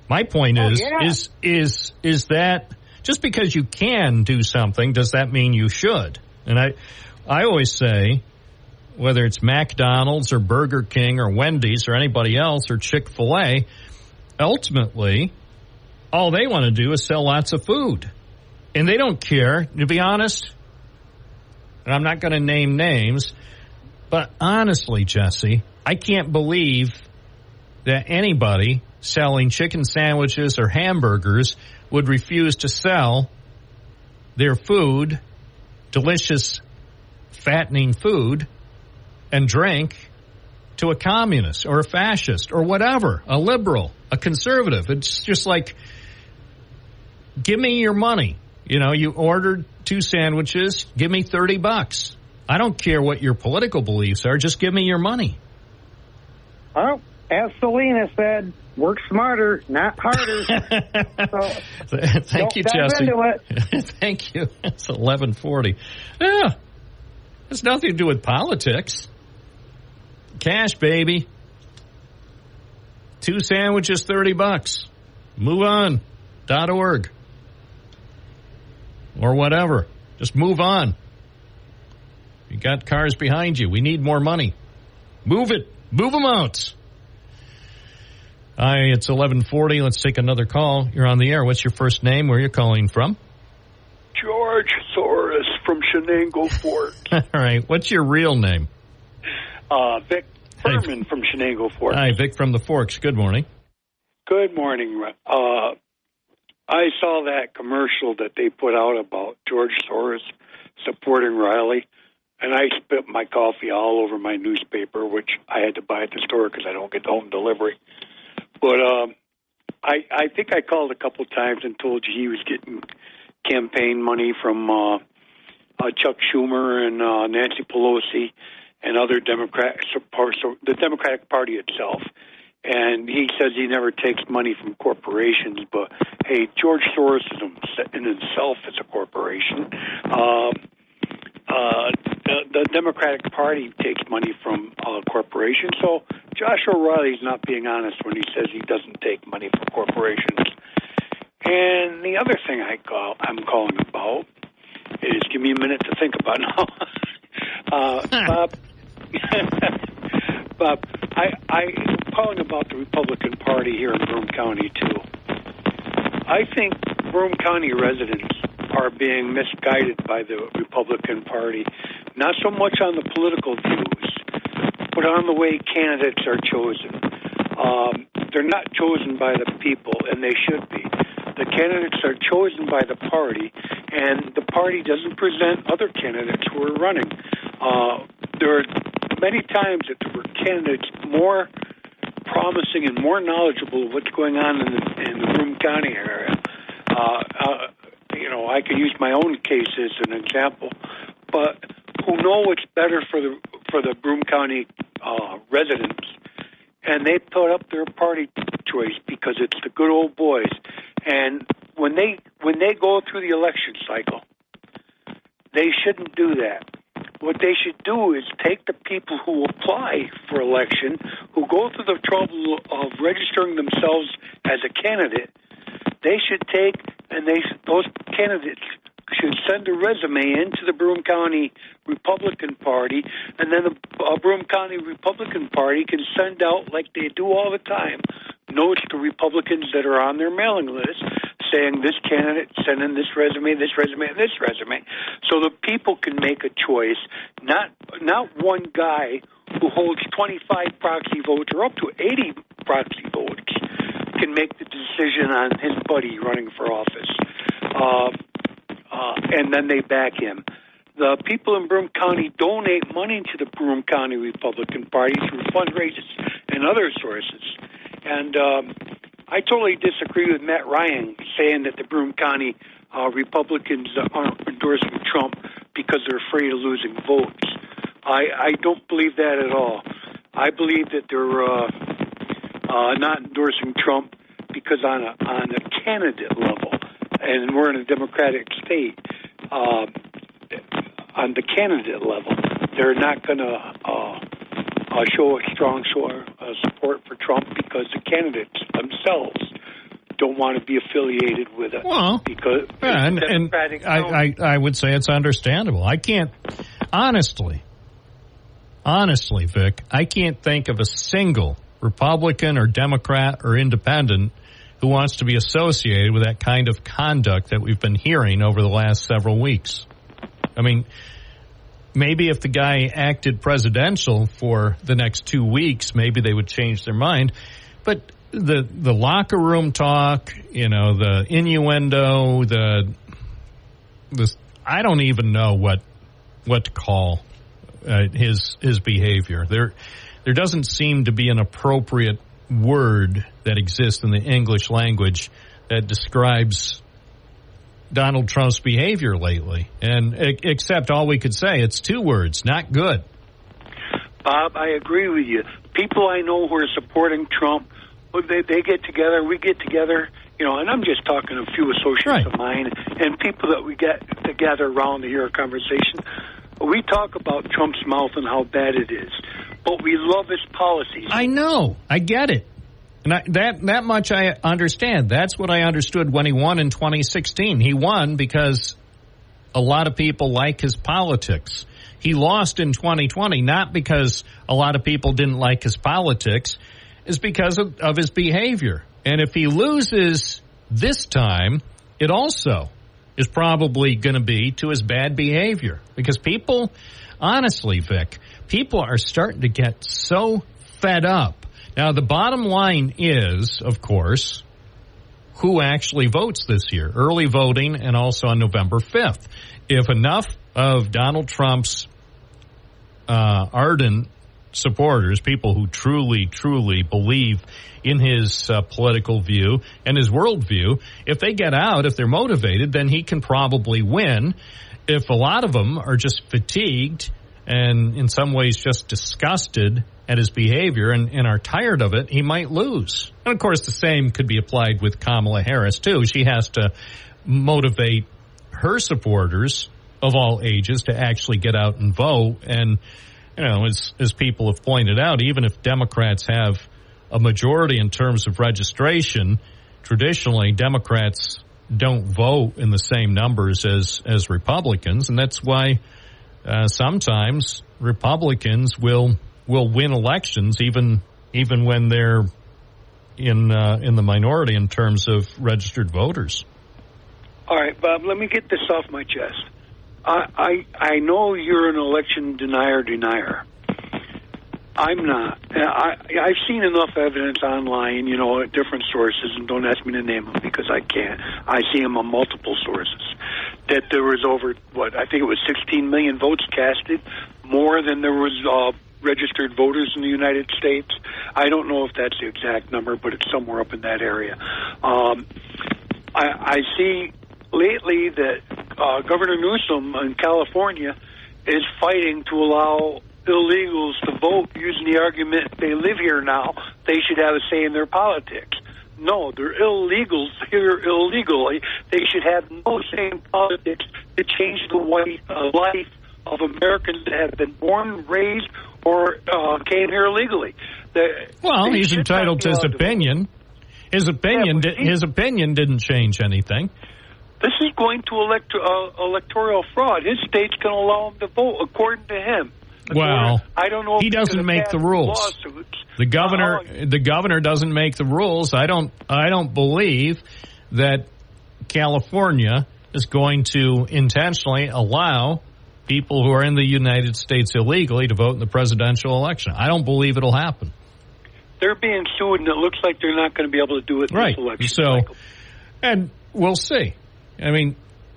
My point is that just because you can do something, does that mean you should? And I always say, whether it's McDonald's or Burger King or Wendy's or anybody else or Chick-fil-A, ultimately, all they want to do is sell lots of food. And they don't care, to be honest. And I'm not going to name names, but honestly, Jesse, I can't believe that anybody selling chicken sandwiches or hamburgers would refuse to sell their food, delicious, fattening food, and drink to a communist or a fascist or whatever, a liberal, a conservative. It's just like, give me your money. You ordered 2 sandwiches, give me $30. I don't care what your political beliefs are, just give me your money. Well, as Selena said, work smarter, not harder. Thank you, Jesse. Thank you. It's 11:40. Yeah, it's nothing to do with politics. Cash, baby. 2 sandwiches, $30. Move on. .org. Or whatever. Just move on. You got cars behind you. We need more money. Move it. Move them out. Hi, it's 11:40. Let's take another call. You're on the air. What's your first name? Where are you calling from? George Soros from Shenango Fort. All right. What's your real name? Vic Furman from Shenango Fort. Hi, Vic from the Forks. Good morning. Good morning. I saw that commercial that they put out about George Soros supporting Riley, and I spit my coffee all over my newspaper, which I had to buy at the store because I don't get home delivery. But I think I called a couple times and told you he was getting campaign money from Chuck Schumer and Nancy Pelosi and other Democrats, the Democratic Party itself. And he says he never takes money from corporations, but hey, George Soros in himself is a corporation. The Democratic Party takes money from corporations, so Josh O'Reilly's not being honest when he says he doesn't take money from corporations. And the other thing I'm calling about is, give me a minute to think about now. Bob, I'm calling about the Republican Party here in Broome County, too. I think Broome County residents are being misguided by the Republican Party, not so much on the political views, but on the way candidates are chosen. They're not chosen by the people, and they should be. The candidates are chosen by the party, and the party doesn't present other candidates who are running. There are many times that there were candidates more promising and more knowledgeable of what's going on in the Broome County area. I could use my own case as an example, but who know what's better for the Broome County residents, and they put up their party choice because it's the good old boys. And when they go through the election cycle, they shouldn't do that. what they should do is take the people who apply for election, who go through the trouble of registering themselves as a candidate. They should take, and those candidates should send a resume into the Broome County Republican Party, and then the Broome County Republican Party can send out, like they do all the time, notes to Republicans that are on their mailing list saying this candidate sent in this resume, and this resume. So the people can make a choice, not one guy who holds 25 proxy votes or up to 80 proxy votes can make the decision on his buddy running for office. And then they back him. The people in Broome County donate money to the Broome County Republican Party through fundraisers and other sources. And I totally disagree with Matt Ryan saying that the Broome County Republicans aren't endorsing Trump because they're afraid of losing votes. I don't believe that at all. I believe that they're not endorsing Trump because on a candidate level, and we're in a democratic state, on the candidate level, they're not going to show a strong support for Trump because the candidates themselves don't want to be affiliated with it. Well, because and I would say it's understandable. I can't, honestly, Vic, I can't think of a single Republican or Democrat or Independent who wants to be associated with that kind of conduct that we've been hearing over the last several weeks. I mean, maybe if the guy acted presidential for the next 2 weeks, maybe they would change their mind. But the locker room talk, the innuendo, I don't even know what to call his behavior. There doesn't seem to be an appropriate word that exists in the English language that describes Donald Trump's behavior lately. And except all we could say, it's 2 words, not good. Bob, I agree with you. People I know who are supporting Trump, they get together, we get together, and I'm just talking a few associates of mine and people that we get together around to hear a conversation. We talk about Trump's mouth and how bad it is, but we love his policies. I know. I get it. And that much I understand. That's what I understood when he won in 2016. He won because a lot of people like his politics. He lost in 2020 not because a lot of people didn't like his politics. It's because of his behavior. And if he loses this time, it also is probably going to be to his bad behavior. Because people, honestly, Vic, people are starting to get so fed up. Now, the bottom line is, of course, who actually votes this year. Early voting and also on November 5th. If enough of Donald Trump's ardent supporters, people who truly, truly believe in his political view and his worldview, if they get out, if they're motivated, then he can probably win. If a lot of them are just fatigued and in some ways just disgusted at his behavior and are tired of it, he might lose. And, of course, the same could be applied with Kamala Harris, too. She has to motivate her supporters of all ages to actually get out and vote. And, as people have pointed out, even if Democrats have a majority in terms of registration, traditionally Democrats don't vote in the same numbers as Republicans. And that's why sometimes Republicans will win elections even when they're in the minority in terms of registered voters. All right, Bob, let me get this off my chest. I know you're an election denier. I'm not. I've seen enough evidence online, at different sources, and don't ask me to name them because I can't. I see them on multiple sources, that there was over, I think it was 16 million votes casted, more than there was registered voters in the United States. I don't know if that's the exact number, but it's somewhere up in that area. I see lately that Governor Newsom in California is fighting to allow illegals to vote using the argument they live here now, they should have a say in their politics. No, they're illegals here illegally. They should have no say in politics to change the life of Americans that have been born, raised, or came here illegally. Well, he's entitled to his opinion. His opinion didn't change anything. This is going to electoral fraud. His state's going to allow him to vote according to him. Well, I don't know. He doesn't make the rules. Lawsuits. The governor doesn't make the rules. I don't believe that California is going to intentionally allow people who are in the United States illegally to vote in the presidential election. I don't believe it'll happen. They're being sued, and it looks like they're not going to be able to do it in this election cycle. And we'll see. I mean,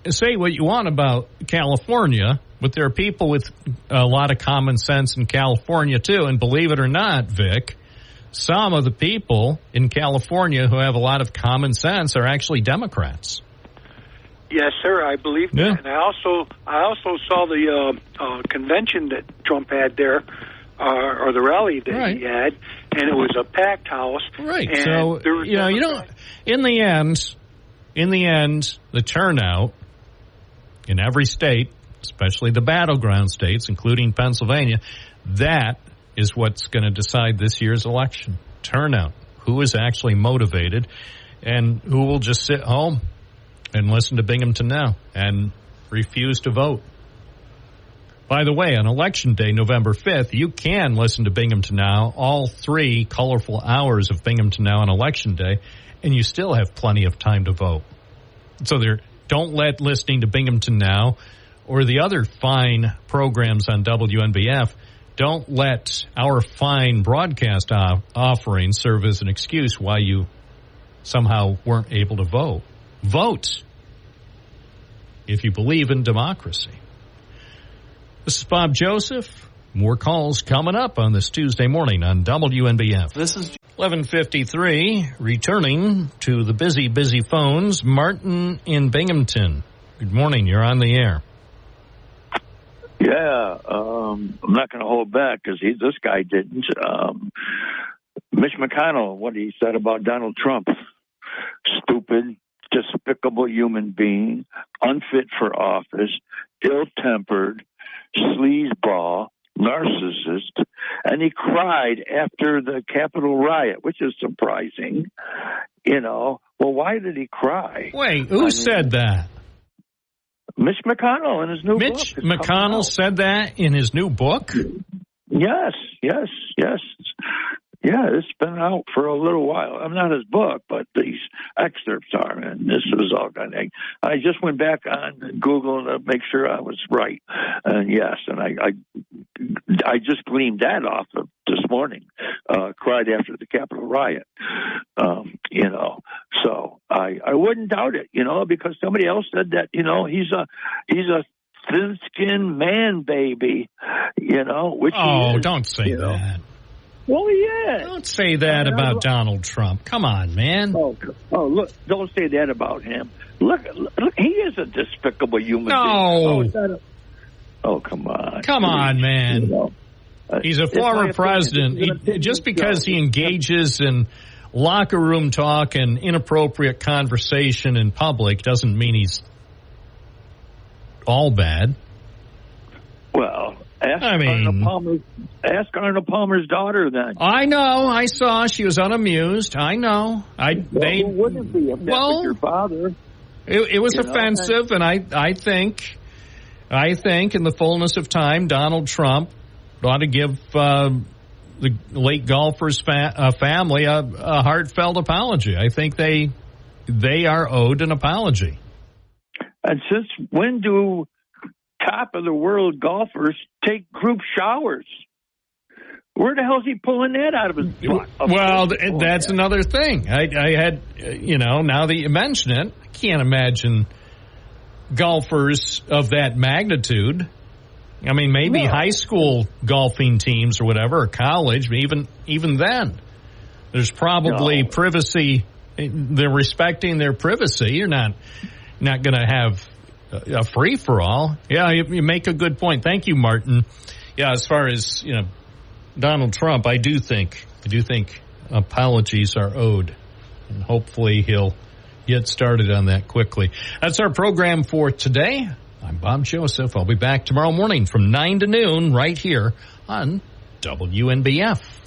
say what you want about California, but there are people with a lot of common sense in California, too. And believe it or not, Vic, some of the people in California who have a lot of common sense are actually Democrats. Yes, sir, I believe that. And I also saw the convention that Trump had there, or the rally that he had, and it was a packed house. Right. And so in the end, the turnout in every state, especially the battleground states, including Pennsylvania, that is what's going to decide this year's election. Turnout. Who is actually motivated, and who will just sit home and listen to Binghamton Now and refuse to vote. By the way, on Election Day, November 5th, you can listen to Binghamton Now, all 3 colorful hours of Binghamton Now on Election Day, and you still have plenty of time to vote. So don't let listening to Binghamton Now or the other fine programs on WNBF, don't let our fine broadcast offering serve as an excuse why you somehow weren't able to vote. Vote if you believe in democracy. This is Bob Joseph. More calls coming up on this Tuesday morning on WNBF. This is 11:53. Returning to the busy phones, Martin in Binghamton. Good morning. You're on the air. Yeah, I'm not going to hold back because this guy didn't. Mitch McConnell, what he said about Donald Trump. Stupid, despicable human being, unfit for office, ill-tempered, sleazeball, narcissist, and he cried after the Capitol riot, which is surprising. Well, why did he cry? Wait, who said that? Mitch McConnell in his new book. Mitch McConnell said that in his new book? Yes. Yeah, it's been out for a little while. I'm not his book, but these excerpts are, and this was all kind of. I just went back on Google to make sure I was right, and yes, and I just gleaned that off of this morning. Cried after the Capitol riot, So I wouldn't doubt it, because somebody else said that, he's a thin-skinned man baby, which he is, don't say that. Well, yeah. Don't say that about Donald Trump. Come on, man. Oh, look! Don't say that about him. Look! He is a despicable human being. Oh, come on! Come on, man. He's a former president. Just because he engages in locker room talk and inappropriate conversation in public doesn't mean all bad. Well, ask Arnold Palmer's daughter then. I know. I saw she was unamused. I know. Who wouldn't be if that was your father? It was offensive, and I think in the fullness of time, Donald Trump ought to give the late golfer's family a heartfelt apology. I think they are owed an apology. And since when do top of the world golfers take group showers? Where the hell is he pulling that out of his butt? Well, that's another thing. I had, now that you mention it, I can't imagine golfers of that magnitude. I mean, maybe high school golfing teams or whatever, or college, but even then, there's probably privacy. They're respecting their privacy. You're not going to have a free-for-all. Yeah, you make a good point. Thank you, Martin. Yeah, as far as, Donald Trump, I do think apologies are owed. And hopefully he'll get started on that quickly. That's our program for today. I'm Bob Joseph. I'll be back tomorrow morning from 9 to noon right here on WNBF.